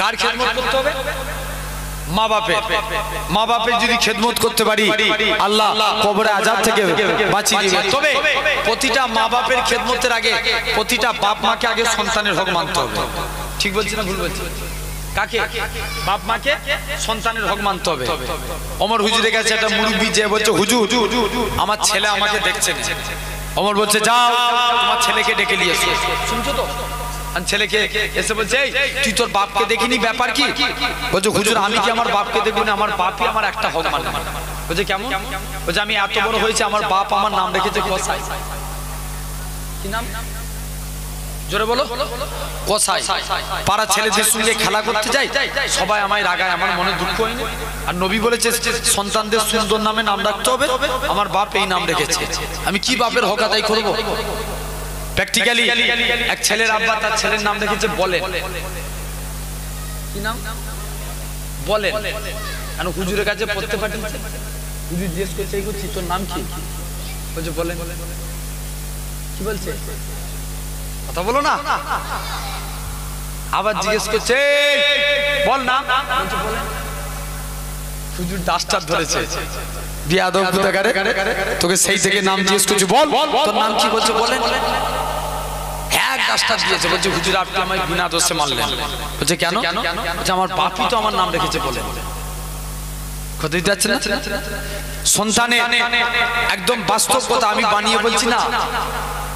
কার খেদমত করতে হবে? মা বাপের। মা বাপের যদি খেদমত করতে পারি আল্লাহ কবরে আযাব থেকে বাঁচিয়ে দিবেন। তবে প্রতিটা মা বাপের খেদমতের আগে প্রতিটা বাপ মাকে আগে সন্তানের হক মানতে হবে। ঠিক বলছি না ভুল বলছি? কাকে? বাপ মাকে সন্তানের হক মানতে হবে। ওমর হুজুরের কাছে একটা মুরব্বি যে বলছে, হুজুর আমার ছেলে আমাকে দেখছে না। ওমর বলছে, যাও তোমার ছেলেকে ডেকে নিয়ে এসো। শুনছো তো? আর ছেলেকে এসে বলছে, এই তুই তোর বাপকে দেখিনি, ব্যাপার কি? বলছে, হুজুর আমি কি আমার বাপকে দেখবো না? আমার বাপই আমার একটা হক মানে। বলছে, কেমন? বলছে, আমি এত বড় হয়েছে, আমার বাপ আমার নাম রেখেছে কসাই। কি নাম? জোরে বলো। কসাই। পাড়া ছেলেদের সঙ্গে খেলা করতে যাই, সবাই আমায় রাগায়, আমার মনে দুঃখ হয়নি। আর নবী বলেছে সন্তানদের সুন্দর নামে নাম রাখতে হবে, আমার বাপ এই নাম রেখেছে, আমি কি বাপের হক আদায় করবো? প্র্যাকটিক্যালি এক ছেলের আব্বা তার ছেলের নাম রেখেছে বলেন। কি নাম? বলেন। কেন? হুজুরের কাছে পড়তে পাঠিয়েছে। হুজুর জিজ্ঞেস করছে, এই করছি তোর নাম কি? বলছে বলেন। কি বলছে? কথা বলো না। আবার জিজ্ঞেস করছে, বল নাম। বলছে বলেন। হুজুর ডাস্টার ধরেছে, বিয়াদব কোথাকারে, তোকে সেই থেকে নাম জিজ্ঞেস করছি, বল তোর নাম কি? বলছে বলেন। এক ডাস্টার দিয়েছে। বলছে, হুজুর আপনি আমায় বিনা দোষে মারলেন। বলছে, কেন? বলছে, আমার বাপই তো আমার নাম রেখেছে বলেন। কথা দিতে যাচ্ছে না? সন্তানে একদম বাস্তব কথা, আমি বানিয়ে বলছি না।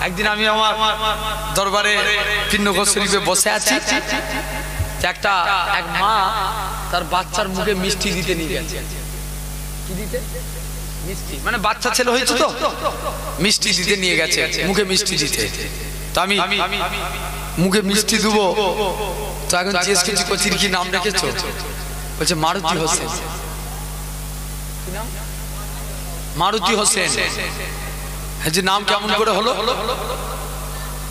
একদিন আমি আমার দরবারে পিন্নগর শরীফে বসে আছি, এক মা তার বাচ্চার মুখে মিষ্টি দিতে নিয়ে গেছে। কি দিতে? মিষ্টি। মানে বাচ্চা ছেলে হয়েছে তো, মিষ্টি দিতে নিয়ে গেছে, মুখে মিষ্টি দিতে। তো আমি মুখে মিষ্টি দেবো, তো এখন জিজ্ঞেস করছি, কচির কি নাম রেখেছো? বলছে, মারুতি হোসেন। মারুতি হোসেন। যে নাম কেমন করে হলো?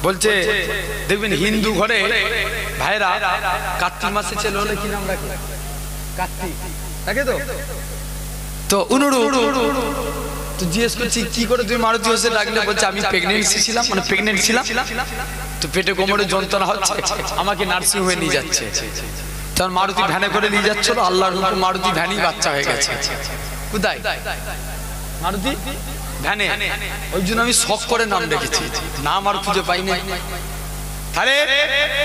বলছে, দেখবেন হিন্দু ঘরে ভাইরা কার্তিক মাসে ছেলে হলে কি নাম রাখে? কার্তিক রাখে তো। তো তো জিজ্ঞেস করছি, কি করে তুমি মারুতি হোসেন রাখলে? বলছে, আমি প্রেগনেন্ট ছিলাম, তো পেটে কোমরে যন্ত্রণা হচ্ছে, আমাকে নার্সিং হোমে নিয়ে যাচ্ছে। তখন মারুতি ভ্যানে করে নিয়ে যাচ্ছিল, আল্লাহর হুকুম মারুতি ভ্যানই বাচ্চা হয়ে গেছে। কোথায়? মারুতি ভ্যানে। ওই জন্য আমি শখ করে নাম রেখেছি, নাম আর খুঁজে পাই না। তাহলে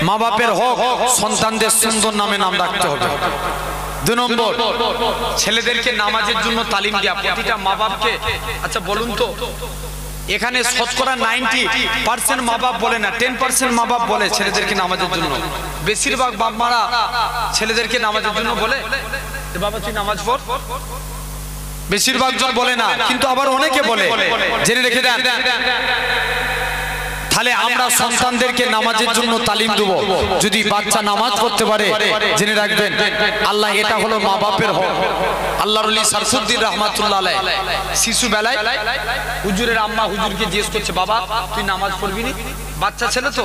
মা বাপের হক, সন্তানদের সুন্দর নামে নাম রাখতে হবে। 2 নম্বর, ছেলেদেরকে নামাজের জন্য তালিম দেওয়া প্রতিটা মা বাপকে। আচ্ছা বলুন তো, এখানে শতকরা 90% মা বাপ বলে না, 10% মা বাপ বলে ছেলেদেরকে নামাজের জন্য। বেশিরভাগ বাপ মারা ছেলেদেরকে নামাজের জন্য বলে, বাবা তুই নামাজ পড়। বেশিরভাগ জন বলে না, কিন্তু আবার অনেকে বলে, জেনে রেখে দেন। তাহলে আমরা সন্তানদেরকে নামাজের জন্য তালিম দেব। যদি বাচ্চা নামাজ পড়তে পারে, জেনে রাখবেন আল্লাহ, এটা হলো মা বাপের হক। আল্লাহর ওলি শারফুদ্দিন রাহমাতুল্লাহ আলাইহি শিশু বেলায় হুজুরের আম্মা হুজুরকে জিজ্ঞেস করছে, বাবা তুই নামাজ পড়বি নি? বাচ্চা ছেলে তো,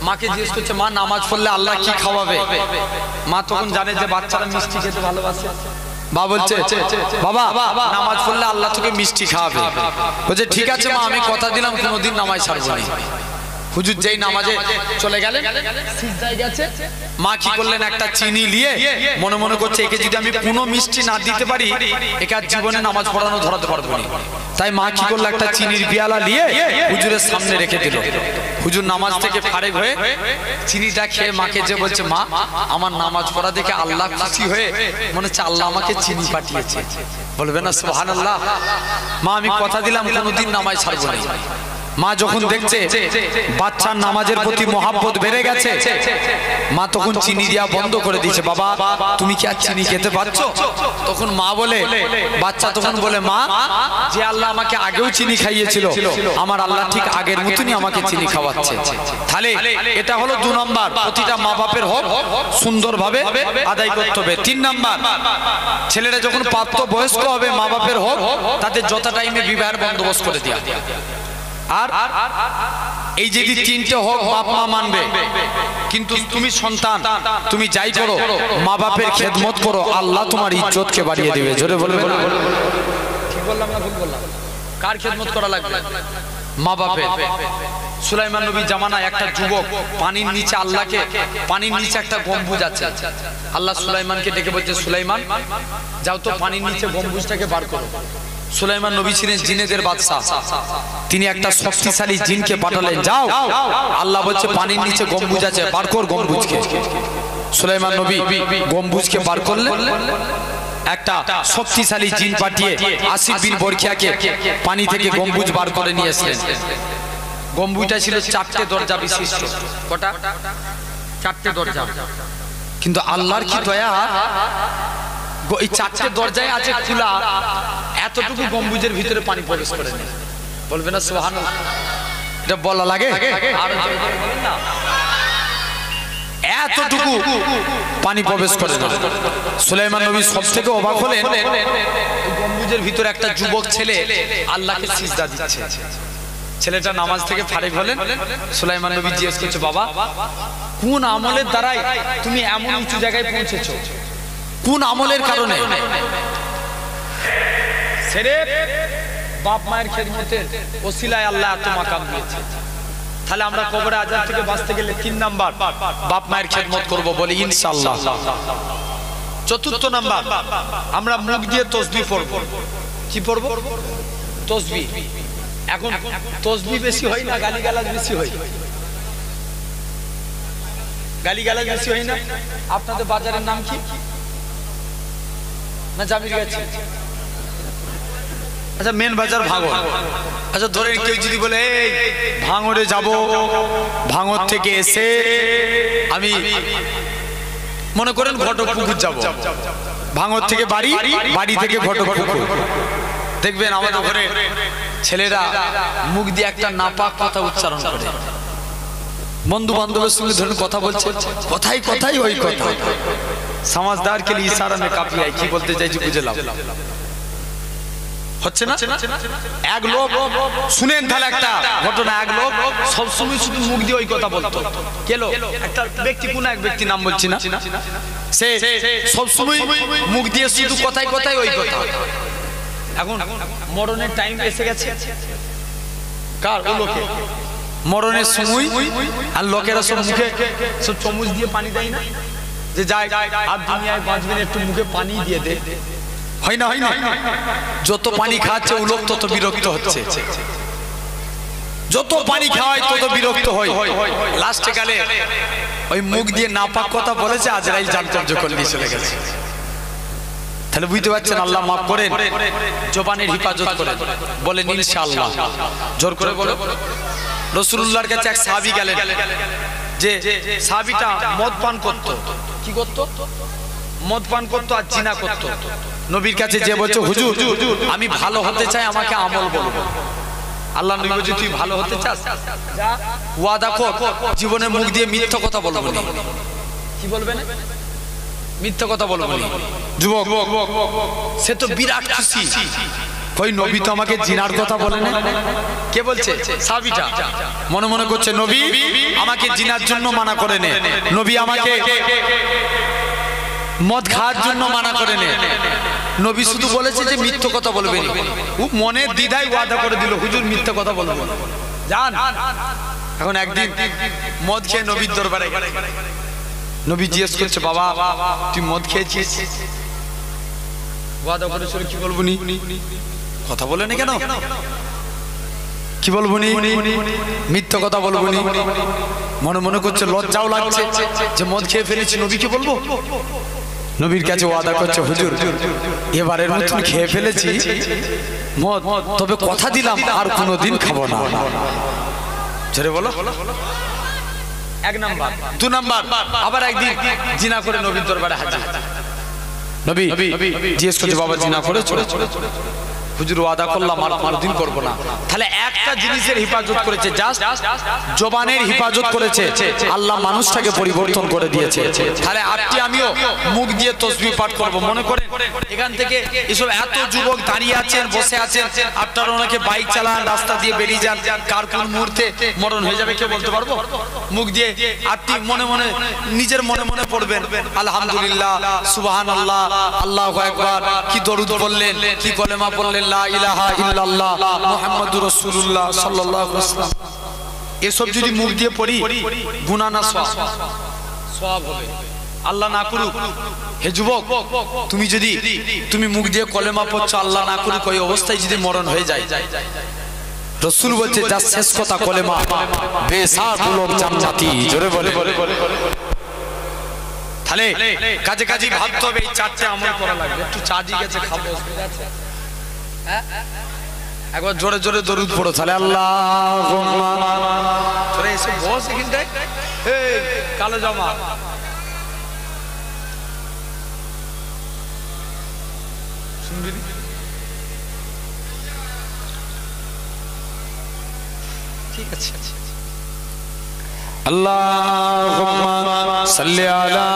মাকে জিজ্ঞেস করছে, মা নামাজ পড়লে আল্লাহ কি খাওয়াবে? মা তখন জানে যে বাচ্চারা মিষ্টি খেতে ভালোবাসে। মা বলছে, বাবা নামাজ পড়লে আল্লাহ তোকে মিষ্টি খাওয়াবে। বলছে, ঠিক আছে মা, আমি কথা দিলাম কোনোদিন নামাজ ছাড়বো না। হুজুর যেই নামাজে চলে গেলেন, সিজদায় গেছে, মা কি করলেন, একটা চিনি নিয়ে মনে মনে করছে, একে যদি আমি কোনো মিষ্টি না দিতে পারি, একে আর জীবনে নামাজ পড়ানো ধরাতে পারবো না। তাই মা কি করলো, একটা চিনির পেয়ালা নিয়ে হুজুরের সামনে রেখে দিল। হুজুর নামাজ থেকে ফারেক হয়ে চিনিটা খেয়ে মাকে যে বলছে, মা আমার নামাজ পড়া দেখে আল্লাহ খুশি হয়ে মনে হচ্ছে আল্লাহ আমাকে চিনি পাঠিয়েছে। বলবে না সুবহানাল্লাহ? মা আমি কথা দিলাম কোনোদিন নামাজ ছাড়বো না। মা যখন দেখছে বাচ্চার নামাজের প্রতি মহাব্বত বেড়ে গেছে, মা তখন চিনি দেওয়া বন্ধ করে দিয়েছে। বাবা তুমি কি আর চিনি খেতে পারছো? তখন মা বলে, বাচ্চা তখন বলে, মা যে আল্লাহ আমাকে আগেও চিনি খাইয়েছিল, আমার আল্লাহ ঠিক আগের মতনই আমাকে চিনি খাওয়াচ্ছে। তাহলে এটা হলো 2 নম্বর, প্রতিটা মা বাপের হক সুন্দরভাবে আদায় করতে হবে। 3 নম্বর, ছেলেরা যখন প্রাপ্ত বয়স্ক হবে, মা বাপের হক তাদের যথা টাইমে বিবাহের বন্দোবস্ত করে দেওয়া। আর এই যদি 3টে হক বাপ মা মানবে, কিন্তু তুমি সন্তান তুমি যাই করো, মা বাপের খেদমত করো, আল্লাহ তোমার ইজ্জতকে বাড়িয়ে দেবে। জোরে বলবে। ঠিক বললাম না ভুল বললাম? কার খেদমত করা লাগবে? মা বাপের। সুলাইমান নবীর জামানায় একটা যুবক পানির নিচে আল্লাহকে, পানির নিচে একটা গম্বুজ আছে, আল্লাহ সুলাইমানকে ডেকে বলছে, সুলাইমান যাও তো পানির নিচে গম্বুজটাকে বার করো। সুলাইমান নবী ছিলেন জিনেদের বাদশা, তিনি একটা শক্তিশালী জিনকে পাঠালেন, যাও আল্লাহ বলছে পানির নিচে গম্বুজ আছে, বার কর গম্বুজকে। সুলাইমান নবী গম্বুজকে বার করলেন, একটা শক্তিশালী জিন পাঠিয়ে আসিফ বিন বরখিয়াকে পানি থেকে গম্বুজ বার করে নিয়ে এসেছেন। গম্বুজটা ছিল 4টে দরজা বিশিষ্ট। কটা? 4টে দরজা। কিন্তু আল্লাহর কি দয়া, এই 4টে দরজায় আছে খোলা, এতটুকু গম্বুজের ভিতরে পানি প্রবেশ করে নেই। বলবে না সুবহানাল্লাহ? এটা বলা লাগে? আর বলেন না, এতটুকু পানি প্রবেশ করে না। সুলাইমান নবী সবথেকে অবাক হলেন, গম্বুজের ভিতরে একটা যুবক ছেলে আল্লাহকে সিজদা দিচ্ছে। ছেলেটা নামাজ থেকে ফারিগ হলেন, সুলাইমান নবী জিজ্ঞেস করছে, বাবা কোন আমলের দ্বারাই তুমি এমন উঁচু জায়গায় পৌঁছেছো? কোন আমলের কারণে? ছেলে বাপ মায়ের খেদমতের ওসিলায় আল্লাহ এত মাকাম দিয়েছে। তাহলে আমরা কবরে আযাব থেকে বাঁচতে গেলে 3 নাম্বার বাপ মায়ের খেদমত করব, বলি ইনশাআল্লাহ। 4র্থ নাম্বার, আমরা মুখ দিয়ে তাসবিহ পড়ব। কি পড়ব? তাসবিহ। এখন তাসবিহ বেশি হয় না গালিগালাজ বেশি হয়? গালিগালাজ বেশি হয় না? আপনাদের বাজারের নাম কি? না জামির গেছে? আচ্ছা, মেন বাজার ভাঙড়। আচ্ছা ধরে কেউ যদি বলে এই ভাঙড়ে যাব, ভাঙড় থেকে এসে আমি মনে করেন ঘটকপুকুর যাব, ভাঙড় থেকে বাড়ি, বাড়ি থেকে ঘটকপুকুর, দেখবেন আমাদের ঘরে ছেলেরা মুখ দিয়ে একটা নাপাক কথা উচ্চারণ করে। বন্ধু বান্ধবের সঙ্গে ধরুন কথা বলছে, কথাই কথাই ওই কথা। সমাজদার কে লিয়ে ইশারা মে কাফি है, কি বলতে চাইছি বুঝে লাও। হচ্ছে না? এক লোক শুনেন তাহলে একটা ঘটনা। এক লোক সবসময় শুধু মুখ দিয়ে ওই কথা বলতো। কে লোক? একটা ব্যক্তি, কোন এক ব্যক্তি, নাম বলছি না, সে সবসময় মুখ দিয়ে শুধু কথাই কথাই ওই কথা। এখন মরণের টাইম এসে গেছে, কার? ও লোকে মরণের সময়, আর লোকেরা সব মুখে সব চামচ দিয়ে পানি দেয় না, যে যায় আর দুনিয়ায় বাঁচবেন একটু মুখে পানি দিয়ে দে। হয় না? হয় না? যত পানি খাচ্ছে ও লোক তত বিরক্ত হচ্ছে, যত পানি খাওয়ায় তত বিরক্ত হয়। লাস্টে গেলে ওই মুখ দিয়ে নাপাক কথা বলেছে, আজরাইল জান কবজ করে নিয়ে চলে গেছে। তাহলে বুঝতে পারছেন, আল্লাহ মাফ করেন, জবানের হিফাজত করেন, বলেন ইনশাআল্লাহ। জোর করে বলো। রাসূলুল্লাহর কাছে এক সাহাবী গেলেন, যে সাহাবীটা মদ পান করত। কি করত? মদ পান করত আর জিনা করত। নবীর কাছে যে বলছে, হুজুর আমি ভালো হতে চাই, আমাকে আমল বলবো। আল্লাহ নবী বলছে, তুই ভালো হতে চাস, যা ওয়াদা কর জীবনে মুখ দিয়ে মিথ্যা কথা বলবো না। কি বলবে না? মিথ্যা কথা বলবো না। যুবক সে তো বিরাট খুশি, কই নবী তো আমাকে জিনার কথা বলে না। কে বলছে? সাহাবীটা মনে মনে করছে, নবী আমাকে জিনার জন্য মানা করে নে, নবী আমাকে মদ খাওয়ার জন্য মানা করে নে, নবী শুধু বলেছে যে মিথ্যা কথা বলবে না। ও মনে দ্বিধায় ওয়াদা করে দিল, হুজুর মিথ্যা কথা বলবো না, জান। এখন একদিন মদ খেয়ে নবীর দরবারে গেল। নবী জিজ্ঞেস করছে, বাবা তুই মদ খেয়েছিস? ওয়াদা করেছিল, কি বলবো নি? কথা বলে না কেন? কি বলবো নি? মিথ্যা কথা বলবো নি। মনে মনে করছে, লজ্জাও লাগছে যে মদ খেয়ে ফেলেছি, নবীকে বলবো। নবীর কাছে ওয়াদা করছে, হুজুর এবারের মতন খেয়ে ফেলেছি মদ, তবে কথা দিলাম আর কোনোদিন খাবো না। জোরে বলো। 1 নাম্বার। 2 নাম্বার, আবার একদিন জিনা করে নবীর দরবারে হাজির। নবী জিজ্ঞেস করছে, বাবা জিনা করেছো? হুজুর ওয়াদা করলাম আর কোনোদিন করবো না। তাহলে একটা জিনিসের হিফাজত করেছে, জাস্ট জবানের হিফাজত করেছে, আল্লাহ মানুষটাকে পরিবর্তন করে দিয়েছে। তাহলে আপনি আমিও মুখ দিয়ে তাসবিহ পাঠ করব। মনে করেন এখান থেকে এসব এত যুবক দাঁড়িয়ে আছেন, বসে আছেন, আপনারা অনেকে বাইক চালান, রাস্তা দিয়ে বেরিয়ে যান, কার কোন মুহূর্তে মরণ হয়ে যাবে কেউ বলতে পারবো? মুখ দিয়ে আপনি মনে মনে নিজের মনে মনে পড়বেন, আলহামদুলিল্লাহ, সুবহানাল্লাহ, আল্লাহু আকবার, কি দরুদ বললেন, কি কলেমা পড়লেন, লা ইলাহা ইল্লাল্লাহ মুহাম্মাদুর রাসূলুল্লাহ সাল্লাল্লাহু আলাইহি ওয়াসাল্লাম, এসব যদি মুখ দিয়ে পড়ি গুনাহ না সওয়াব হবে। আল্লাহ না করুক, হে যুবক, তুমি মুখ দিয়ে কলেমা পড়ছো, আল্লাহ না করুক ওই অবস্থায় যদি মরণ হয়ে যায়, রাসূল বলছে যার শেষ কথা কলেমা, বেসাত লোক জান্নাতি। জোরে বলে। তাহলে কাজে কাজে ভাবতে হবে, এই চারটে আমল করা লাগবে। একটু চাজি গেছে, খাবো, হ্যাঁ একবার জোরে জোরে দরুদ পড়ো, তাহলে আল্লাহুম্মা। তোরা এসে বস এখানটায়, এই কালো জামা, শুনবি? ঠিক আছে। আল্লাহুম্মা সাল্লি আলা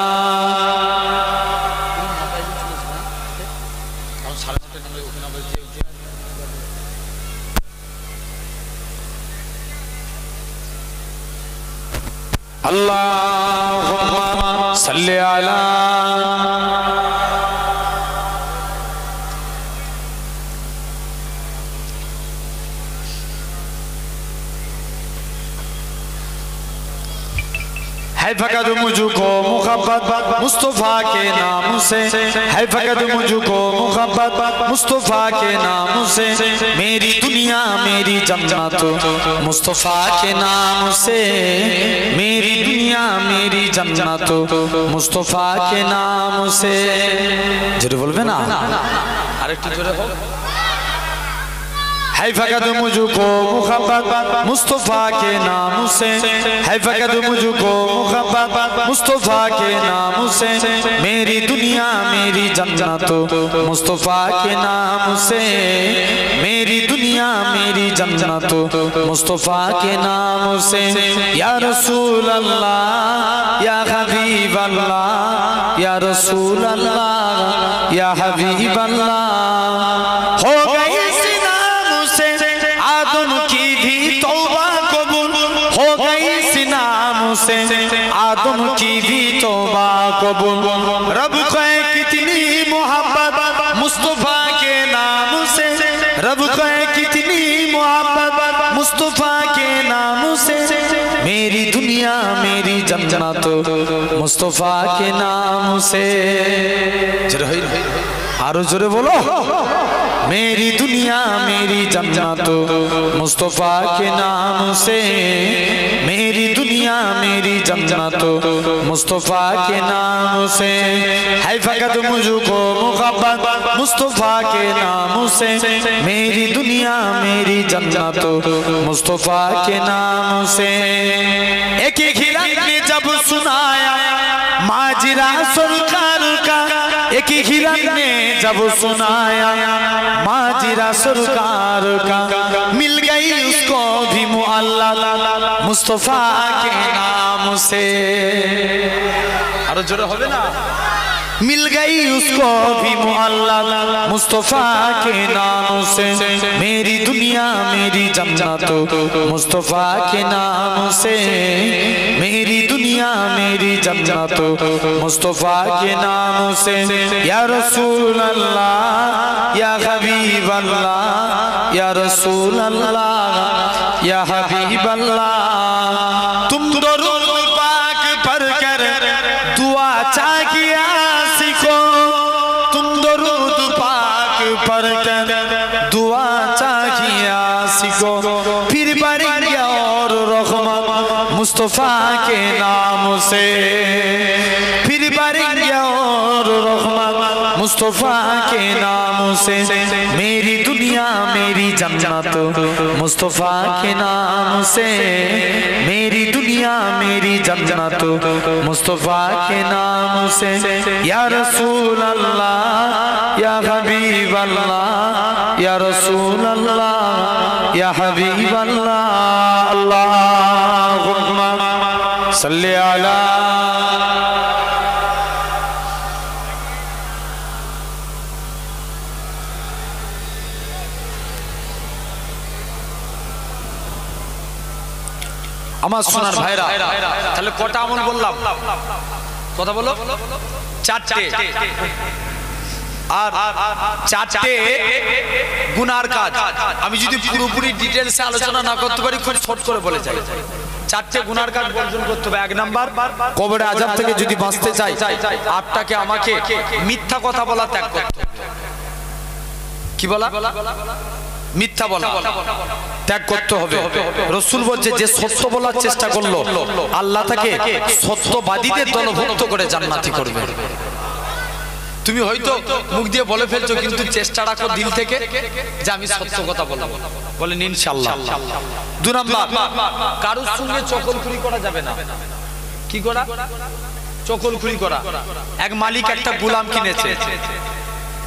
আল্লাহুম্মা সাল্লি আলা है फकत मुझको मुहब्बत मुस्तफा के नाम से, है फकत मुझको मुहब्बत मुस्तफा के नाम से, मेरी दुनिया मेरी जन्नत मुस्तफा के नाम से, मेरी दुनिया मेरी जन्नत मुस्तफा के नाम से। जोरे बोलबे ना, आरेकटु जोरे बोल। है फकत मुझको मुहब्बत मुस्तफा के नाम से, है फकत मुझको मुहब्बत मुस्तफा के नाम से, मेरी दुनिया मेरी जन्नत मुस्तफा के नाम से, मेरी दुनिया मेरी जन्नत मुस्तफा के नाम से। या रसूल अल्लाह या हबीब अल्लाह, या रसूल अल्लाह या हबीब अल्लाह, हो गई आदम की भी तौबा कबूल, हो गई इस नाम से आदम की भी तौबा कबूल। रब को कितनी मोहब्बत मुस्तफा के नाम से, रब को कितनी मोहब्बत मुस्तफा के नाम से, मेरी दुनिया मेरी जन्नत मुस्तफा के नाम से। आरो जोरे बोलो, मेरी दुनिया मेरी जन्नत मुस्तफा के नाम से, मेरी दुनिया मेरी जन्नत मुस्तफा के नाम से, है फकत मुझको मुहब्बत मुस्तफा के नाम से, मेरी दुनिया मेरी जन्नत मुस्तफा के नाम से। एक हिरन ने जब सुनाया माजरा सरकार का, एक हिरन ने जब सुनाया माजरा सरकार का, मिल गई उसको भी मुअल्ला मुस्तफा के नाम से। अरे जोरे होबे ना, मिल गई उसको भी मुअल्ला मुस्तफा के नाम से, मेरी दुनिया मेरी जन्नत मुस्तफा के नाम से, मेरी दुनिया मेरी जन्नत मुस्तफा के नाम से। या रसूल अल्लाह या हबीब अल्लाह, या रसूल अल्लाह या हबीब अल्लाह, तुम दरूद पाक पढ़कर दुआ चाहिए सीखो, तुम दरूद पाक पढ़कर दुआ चाहिए सीखो, फिर बढ़ेंगे और रहमत मुस्तफा के नाम से, फिर बढ़ेंगे और रहमत मुस्तफा के नाम से। मेरी दुनिया मेरी जन्नत मुस्तफा के नाम से, मेरी दुनिया मेरी जन्नत मुस्तफा के नाम से। या रसूल अल्लाह या हबीब अल्लाह, या रसूल अल्लाह या हबीब अल्लाह, अल्लाहुम्मा सल्ली अला। আমার সোনার ভাইরা, তাহলে কটা আমল বললাম? কথা বলো, চারটে। আর চারটে গুনার কাজ। আমি যদি পুরোপুরি ডিটেলসে আলোচনা না করতে পারি, খুব ছোট করে বলে যাই। চারটে গুনার কাজ বর্জন করতে হবে। এক নাম্বার, কবরে আযাব থেকে যদি বাঁচতে চাই, আপনাকে আমাকে মিথ্যা কথা বলা ত্যাগ করতে হবে। কি বলা? মিথ্যা বলা ত্যাগ করতে হবে। রাসূল বলছে যে সত্য বলার চেষ্টা করলো, আল্লাহ তাকে সত্যবাদীদের দলভুক্ত করে জান্নাতি করবে। তুমি হয়তো মুখ দিয়ে বলে ফেলছো, কিন্তু চেষ্টা রাখো দিল থেকে যে আমি সত্য কথা বলবো। বলেন ইনশাআল্লাহ। 2 নাম্বার, কারোর সঙ্গে চকলখুরি করা যাবে না। কি করা? চকলখুরি করা। এক মালিক একটা গোলাম কিনেছে,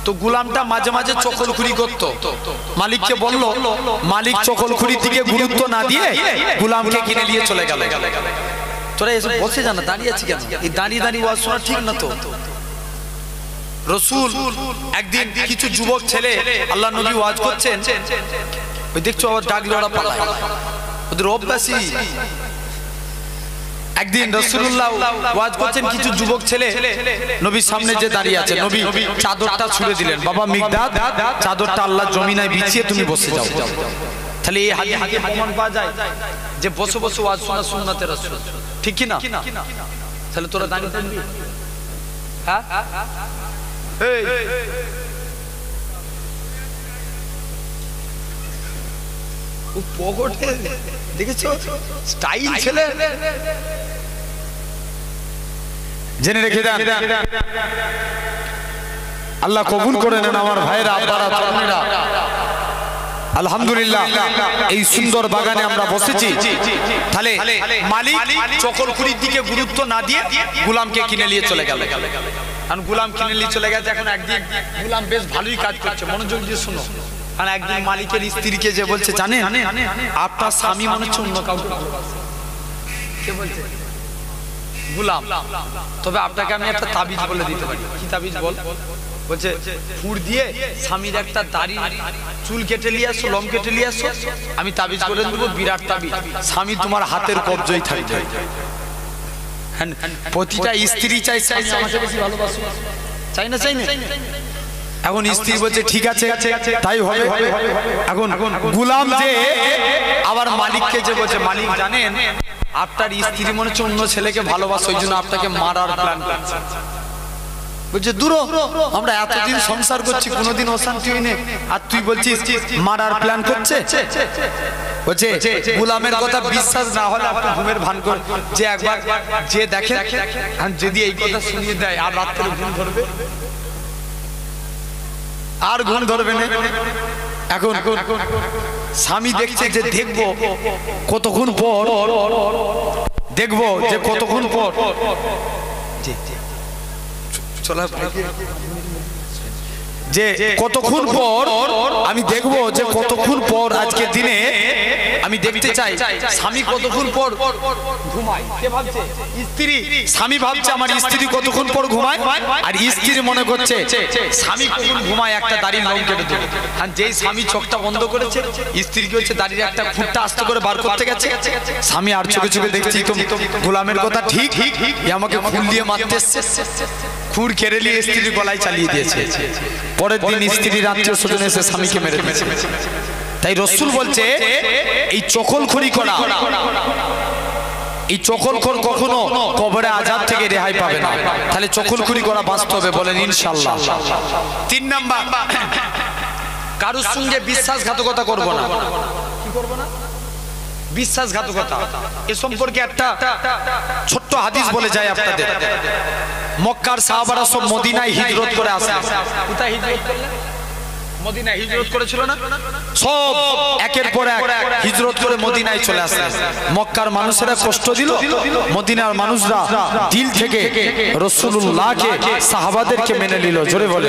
তো গোলামটা মাঝে মাঝে চকলখুরি করত। মালিককে বলল, মালিক চকলখুরির দিকে গুরুত্ব না দিয়ে গোলামকে কিনে নিয়ে চলে গেল। তোরা এসব বসে জানা, দাঁড়িয়ে আছি কেন? এই দাঁড়িয়ে দাঁড়িয়ে ওয়াজ শোনা ঠিক না তো। রাসূল একদিন কিছু যুবক ছেলে, আল্লাহ নবী ওয়াজ করছেন, ওই দেখছো আবার ডাকলে ওরা পালায়, ওদের অভ্যাসী। একদিন রাসূলুল্লাহ ওয়াজ করছেন, কিছু যুবক ছেলে নবীর সামনে যে দাঁড়িয়ে আছে, নবী চাদরটা ছুঁড়ে দিলেন, বাবা মিকদাদ চাদরটা আল্লাহর জমিনায় বিছিয়ে তুমি বসে যাও। তাহলে এই হাদিসে প্রমাণ পাওয়া যায় যে বসে বসে ওয়াজ শোনা সুন্নাতে রাসূল, ঠিক কি না? তাহলে তোরা দাঁড়িয়ে থাকবি? হ্যাঁ, এই ও পকেটে দেখেছো স্টাইল ছেলে। জেনে রেখে দেন, আল্লাহ কবুল করে নেন আমার ভাইরা, আব্বারা, তরুণীরা। আলহামদুলিল্লাহ, এই সুন্দর বাগানে আমরা বসেছি। তাহলে মালিক চকলখুরির দিকে গুরুত্ব না দিয়ে গোলামকে কিনে নিয়ে চলে গেল। কারণ গোলাম কিনে নিয়ে চলে গেছে। এখন একদিন গোলাম বেশ ভালোই কাজ করছে, মনোযোগ দিয়ে শোনো। কারণ একদিন মালিকের স্ত্রীকে যে বলছে, জানেন আপনার স্বামী মনে হচ্ছে অন্য কাউকে ভালোবাসে। কে বলছে? গোলাম। তবে আপনাকে আমি একটা তাবিজ বলে দিতে পারি। কি তাবিজ বল? বলছে ফুড় দিয়ে স্বামীর একটা দাড়ি চুল কেটে নিয়ে আসো, লম কেটে নিয়ে আসো, আমি তাবিজ করে দেবো, বিরাট তাবিজ, স্বামী তোমার হাতের কবজায় থাকবে। প্রতিটা স্ত্রী চাই স্বামী আমাকে বেশি ভালোবাসো, চাই না? চাই না? এখন স্ত্রী বলছে ঠিক আছে তাই হবে। এখন গোলাম যে আবার মালিককে যে বলছে, মালিক জানেন আপনার স্ত্রী মনে হচ্ছে অন্য ছেলেকে ভালোবাসে, ওই জন্য আপনাকে মারার প্ল্যান করছে। বলছে দূর, আমরা এতদিন সংসার করছি, কোনোদিন অশান্তি হয়নি, আর তুই বলছিস মারার প্ল্যান করছে। বলছে গোলামের কথা বিশ্বাস না হলে আপনি ঘুমের ভান করে যে একবার যে দেখে, যদি এই কথা শুনিয়ে দেয় আর রাত্রে ঘুম ধরবে, আর ঘুম ধরবে না। এখন স্বামী দেখছে যে দেখবো কতক্ষণ পর, দেখবো যে কতক্ষণ পর যে কতক্ষণ পর আমি দেখবো যে কতক্ষণ পর আজকের দিনে আমি দেখতে চাই স্বামী কতক্ষণ পর ঘুমায়। কে ভাবছে? স্ত্রী। স্বামী ভাবছে আমার স্ত্রী কতক্ষণ পর ঘুমায়, আর স্ত্রী মনে করছে স্বামী কখন ঘুমায় একটা দাড়ির লোম কেটে দেবে। আর যেই স্বামী চোখটা বন্ধ করেছে, স্ত্রী কি হচ্ছে দাড়ির একটা খুঁটটা আস্তে করে বার করতে গেছে। স্বামী আর চোখে চোখে দেখছি তো গোলামের কথা ঠিক, আমাকে খুন দিয়ে মারতে এসছে, খুর কেড়ে নিয়ে স্ত্রীর গলায় চালিয়ে দিয়েছে। পরের দিন স্ত্রীর আত্মীয় স্বজন এসে স্বামীকে মেরে দিয়েছে। তাই রাসূল বলছে এই চকলখড়ি করা, এই চকলখড় কখনো কবরে আযাব থেকে রেহাই পাবে না। তাহলে চকলখড়ি করা বাঁচতে হবে, বলেন ইনশাআল্লাহ। 3 নাম্বার, কারোর সঙ্গে বিশ্বাসঘাতকতা করব না। কি করব না? বিশ্বাসঘাতকতা। এ সম্পর্কে একটা ছোট্ট হাদিস বলে যায় আপনাদের। মক্কার সাহাবারা সব মদিনায় হিজরত করে আসে। কোথায় হিজরত করলেন? মদিনায় হিজরত করেছিল না? সব একের পর এক হিজরত করে মদিনায় চলে আসে। মক্কার মানুষেরা কষ্ট দিল, মদিনার মানুষরা দিল থেকে রাসূলুল্লাহকে, সাহাবাদেরকে মেনে নিল। জোরে বলে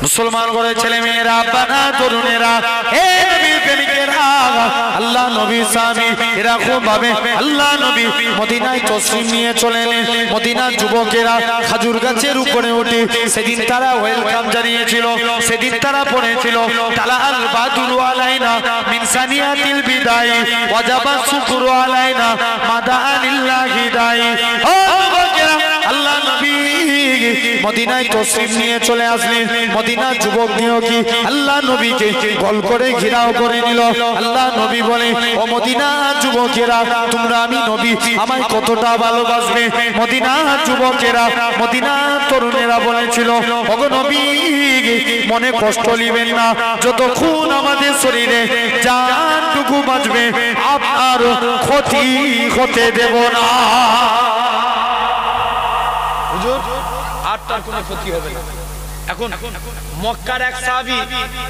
মুসলমান করে ছেলে মেয়েরা, বানা তরুণেরা, হে নবীর প্রেমিকেরা, আল্লাহ নবী সাহাবী এরা খুব ভাবে আল্লাহ নবী মদিনায় তশরিফ নিয়ে চলে এলেন। মদিনার যুবকেরা খাজুর গাছের উপরে উঠে সেদিন তারা ওয়েলকাম জানিয়েছিল। সেদিন তারা পড়েছিল তালা আল বাদুরু আলাইনা মিন সানিয়াতিল বিদাই ওয়াজাবা শুকরু আলাইনা মাদা লিল্লাহি দাই। ও যুবকেরা, আল্লাহ নবী মদিনায় তশরিফ নিয়ে চলে আসলেন। মদিনার যুবক দিও কি আল্লাহ নবীকে গোল করে ঘেরাও করে নিল। আল্লাহ নবী বলে, ও মদিনার যুবকেরা, তোমরা আমি নবী আমায় কতটা ভালোবাসবে। মদিনার যুবকেরা, মদিনার তরুণেরা বলেছিল, ওগো নবী মনে কষ্ট নেবেন না, যতক্ষণ আমাদের শরীরে জানটুকু বাঁচবে আপনার ক্ষতি হতে দেব না। হুজুর আর তার কোনো ক্ষতি হবে না। এখন মক্কার এক সাহাবী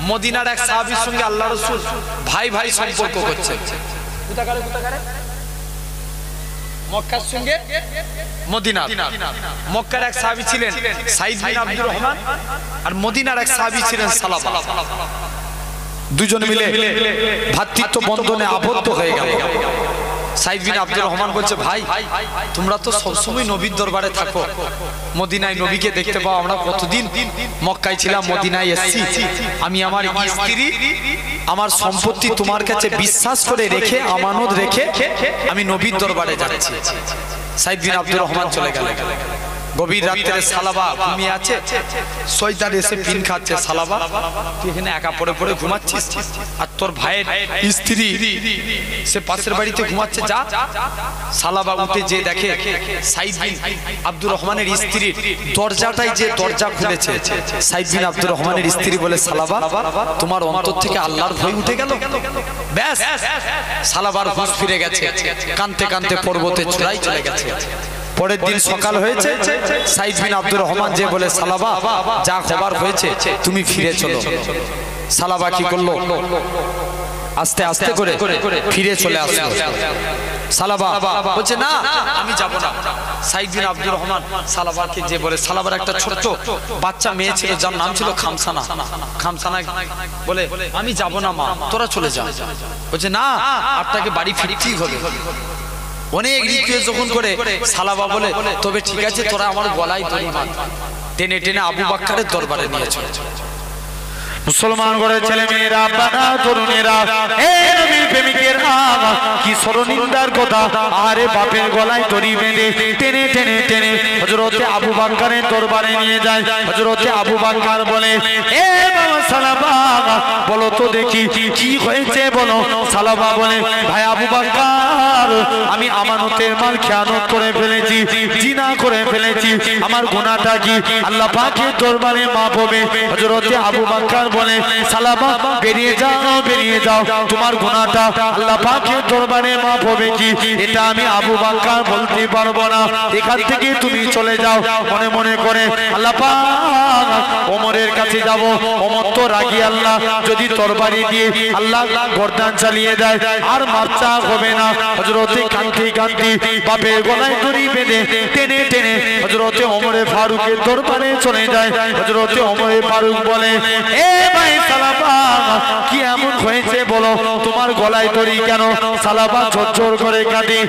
মদিনার এক সাহাবীর সঙ্গে আল্লাহ রাসূল ভাই ভাই সম্পর্ক করছে। কোথাকারে মক্কার সঙ্গে মদিনা। মক্কার এক সাহাবী ছিলেন সাইদ বিন আব্দুর রহমান, আর মদিনার এক সাহাবী ছিলেন সালাবা। দুজন মিলে ভ্রাতৃত্ব বন্ধনে আবদ্ধ হয়ে গেল। সাইদ বিন আব্দুর রহমান বলছে, ভাই তোমরা তো সবসময় নবীর দরবারে থাকো, মদিনায় নবীকে দেখতে পাও, আমরা কতদিন মক্কায় ছিলাম, মদিনায় এসেছি, আমি আমার স্ত্রী আমার সম্পত্তি তোমার কাছে বিশ্বাস করে রেখে, আমানত রেখে আমি নবীর দরবারে যাচ্ছি। সাইদ বিন আব্দুর রহমান চলে গেল। গভীর রাত্রে সালাবা ঘুমিয়ে আছে, শয়তান এসে পিন খাচ্ছে। সালাবা, তুই এখানে একা পড়ে পড়ে ঘুমাচ্ছিস, আর তোর ভাইয়ের স্ত্রী সে পাশের বাড়িতে ঘুমাচ্ছে, যা। সালাবা উঠে যে দেখে সাইদ বিন আব্দুর রহমানের স্ত্রীর দরজাটাই যে দরজা খুলেছে। সাইদ বিন আব্দুর রহমানের স্ত্রী বলে, সালাবা তোমার অন্তর থেকে আল্লাহর ভয় উঠে গেল। ব্যাস, সালাবার হুঁশ ফিরে গেছে, কানতে কানতে পর্বতে চূড়ায় চলে গেছে। পরের দিন সকাল হয়েছে, সাইদ বিন আব্দুর রহমান যে বলে, সালাবা যা খবর হয়েছে তুমি ফিরে চলো। সালাবা কি করলো? আস্তে আস্তে করে ফিরে চলে আসলো। সালাবা বলছে, না আমি যাব না। সাইদ বিন আব্দুর রহমান সালাবাকে যে বলে, সালাবার একটা ছোট্ট বাচ্চা মেয়ে ছিল যার নাম ছিল খামসানা। খামসানা বলে, আমি যাব না মা, তোরা চলে যা। বলছে, না আপনাকে বাড়ি ফিরতেই হবে। অনেক রিকোয়েস্ট যখন করে, সালাবা বলে, তবে ঠিক আছে তোরা আমার গলায় দড়ি বাঁধ। টেনে টেনে আবু বকরের দরবারে নিয়ে চলে। মুসলমান ঘরের ছেলে মেয়েরা, বাবা তরুণেরা, এ নবীর প্রেমিকেরা, কি শরণিন্দার কথা। আরে বাপের গলায় দড়ি বেঁধে টেনে টেনে টেনে হযরতে আবু বকরের দরবারে নিয়ে যায়। হযরতে আবু বকর বলে, এ বাবা সালাবা বলো তো দেখি কি হয়েছে বলো। সালাবা বলে, ভাই আবু বকর, আমি আমানতের মাল খেয়ানত করে ফেলেছি, জিনা করে ফেলেছি, আমার গুনাহটা কি আল্লাহ পাকের দরবারে মাফ হবে। হযরতে আবু বকর বলে, সালাবা বেরিয়ে যাও, বেরিয়ে যাও, তোমার গুনাহটা আল্লাহ পাকের দরবারে মাফ হবে কি এটা আমি আবু বকর বলতে পারবো না, এখান থেকে তুমি চলে যাও। মনে মনে করে, আল্লাহ পাক ওমরের কাছে যাব, ওমর তো রাগী আল্লাহ, যদি তরবারি দিয়ে আল্লাহ গর্দান চালিয়ে দেয় আর মারচা হবে না। হযরতে কান্তি কান্তি বাপের গলায় দড়ি বেঁধে টেনে টেনে হযরতে ওমরে ফারুকের দরবারে চলে যায়। হযরতে ওমরে ফারুক বলে, এ ভাই সালাবা কি এমন হয়েছে বলো, তোমার গলায় দড়ি কেন? সালাবা ঝরঝর করে কাঁদে,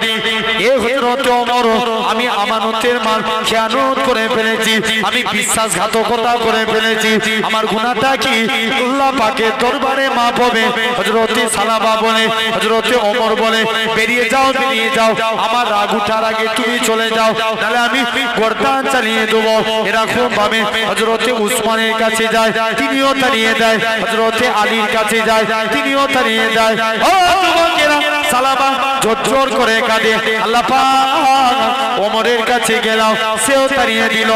এ হযরতে ওমর, আমি আমানতের মাল খেয়ানত করে ফেলেছি, আমি বিশ্বাসঘাতকতা করে ফেলেছি, আমার গুনাহটা কি আল্লাহ পাকের দরবারে মাফ হবে। হযরতে সালাবা বলে, হযরতে ওমর বলে, বেরিয়ে যাও, বেরিয়ে যাও, আমার রাগ উঠার আগে তুমি চলে যাও, তাহলে আমি গর্দান চালিয়ে দেবো। এরকম ভাবে হযরতে উসমানের কাছে যায়, তিনিও তাড়িয়ে দেয়। হযরতে আলীর কাছে যায়, তিনিও তাড়িয়ে দেয়। ও যুবকেরা, সালাবা ঝরঝর করে কাঁদে, আল্লাহ পাক ওমরের কাছে গেলাম, সেও তাড়িয়ে দিল।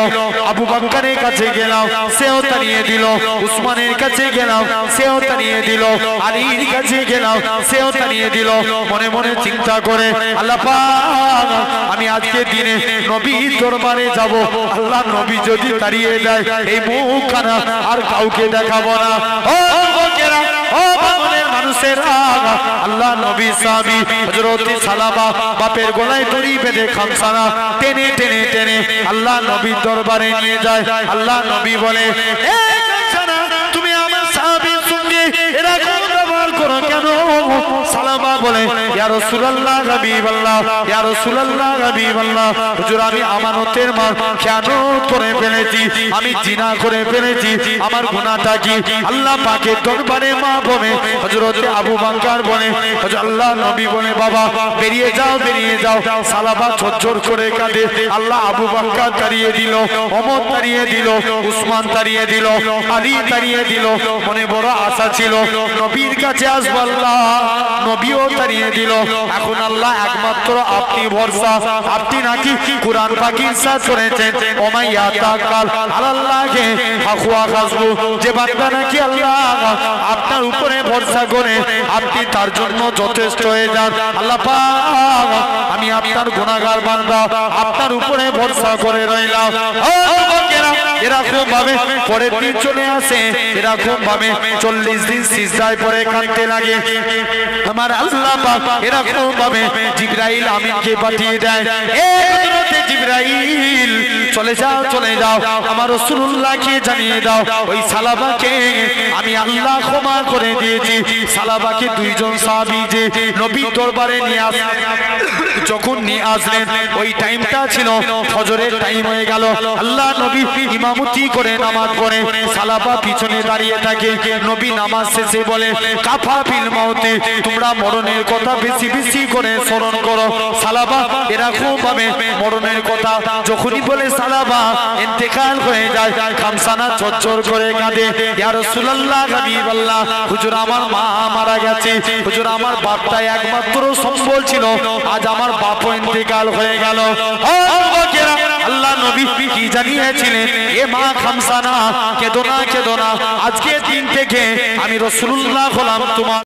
আবু বকরের কাছে গেলাম, সেও তাড়িয়ে দিল। উসমানের কাছে গেলাম, সেও তাড়িয়ে দিল। আলীর কাছে গেলাম, সেও তাড়িয়ে দিল। মনে মনে চিন্তা করে, আল্লাহ পাক আমি আজকে দিনে নবীর দরবারে যাব, আল্লাহ নবী যদি তাড়িয়ে দেয় এই মুখখানা আর কাউকে দেখাবো না। ও যুবকেরা, ও বাংলার মানুষেরা, আল্লাহ নবী সাহাবী হযরতে সালাবা বাপের গলায় দড়ি বেঁধে খামসানা টেনে টেনে টেনে আল্লাহ নবীর দরবারে নিয়ে যায়। আল্লাহ নবী বলে, এ খামসানা, তুমি আমার সাহাবীর সঙ্গে এরকম ব্যবহার করো কেন? সালাবা বলে, এ ইয়া রাসূলুল্লাহ হাবিবাল্লাহ ইয়া রাসূলুল্লাহ হাবিবাল্লাহ হুজুর আমি আমানতের মাল খেয়ানত করে ফেলেছি, আমি জিনা করে ফেলেছি, আমার গুনাহটা কি? আল্লাহ পাকের দরবারে মাফ হবে। হযরত আবু বকর বলে, হযরত আল্লাহ নবী বলে বাবা বেরিয়ে যাও বেরিয়ে যাও। সালাবা ঝরঝর করে কাঁদে। আল্লাহ আবু বকর তাড়িয়ে দিল, ওমর তাড়িয়ে দিল, উসমান তাড়িয়ে দিল, আলী তাড়িয়ে দিল। মনে বড় আশা ছিল নবীর কাছে আসবো, আল্লাহ নবীও তাড়িয়ে দিল। এখন আল্লাহ একমাত্র আপনি ভরসা, আপনি নাকি কুরআন পাক ইরশাদ করেছেন ওমাইয়া তাকাল আল্লাহকে ফাহুয়া হাসবু, যে বান্দা নাকি আল্লাহ আপনার উপরে ভরসা করে আপনি তার জন্য যথেষ্ট হয়ে যান। আল্লাহ পাক আমি আপনার গুনাহগার বান্দা, আপনার উপরে ভরসা করে রইলাম। এরকম ভাবে পরের দিন চলে আসে, এরকম ভাবে 40 দিন সিজদায় পড়ে কাঁদতে লাগে। আমার আল্লাহ পাক এরকম ভাবে জিবরাইল আমিনকে পাঠিয়ে দেয়, এ হযরত জিবরাইল চলে যাও চলে যাও, আমার রাসূলুল্লাহকে জানিয়ে দাও ওই সালাবাকে আমি আল্লাহ ক্ষমা করে দিয়েছি। সালাবাকে দুইজন সাহাবী যে নবীর দরবারে নিয়ে আসলেন, যখন নিয়ে আসলেন ওই টাইমটা ছিল ফজরের টাইম হয়ে গেল। আল্লাহ নবী ইমামতি করে নামাজ পড়ে, সালাবা পিছনে দাঁড়িয়ে থাকে। নবী নামাজ শেষে বলে কাফা বিল মাউতে, তোমরা মরণের কথা বেশি বেশি করে স্মরণ করো। সালাবা এরকম ভাবে মরণের কথা যখনই বলে সালাবা ইন্তেকাল হয়ে যায়, খামসানা ঝরঝর করে কাঁদে, ইয়া রাসূলুল্লাহ হাবিবাল্লাহ হুজুর আমার মা মারা গেছে, হুজুর আমার বাপটা একমাত্র সম্বল ছিল, আজ আমার বাপও ইন্তেকাল হয়ে গেল। আল্লাহ নবী কি জানিয়েছিলেন, এ মা খামসানা কেদো না কেদো না, আজকে দিন থেকে আমি রাসূলুল্লাহ হলাম তোমার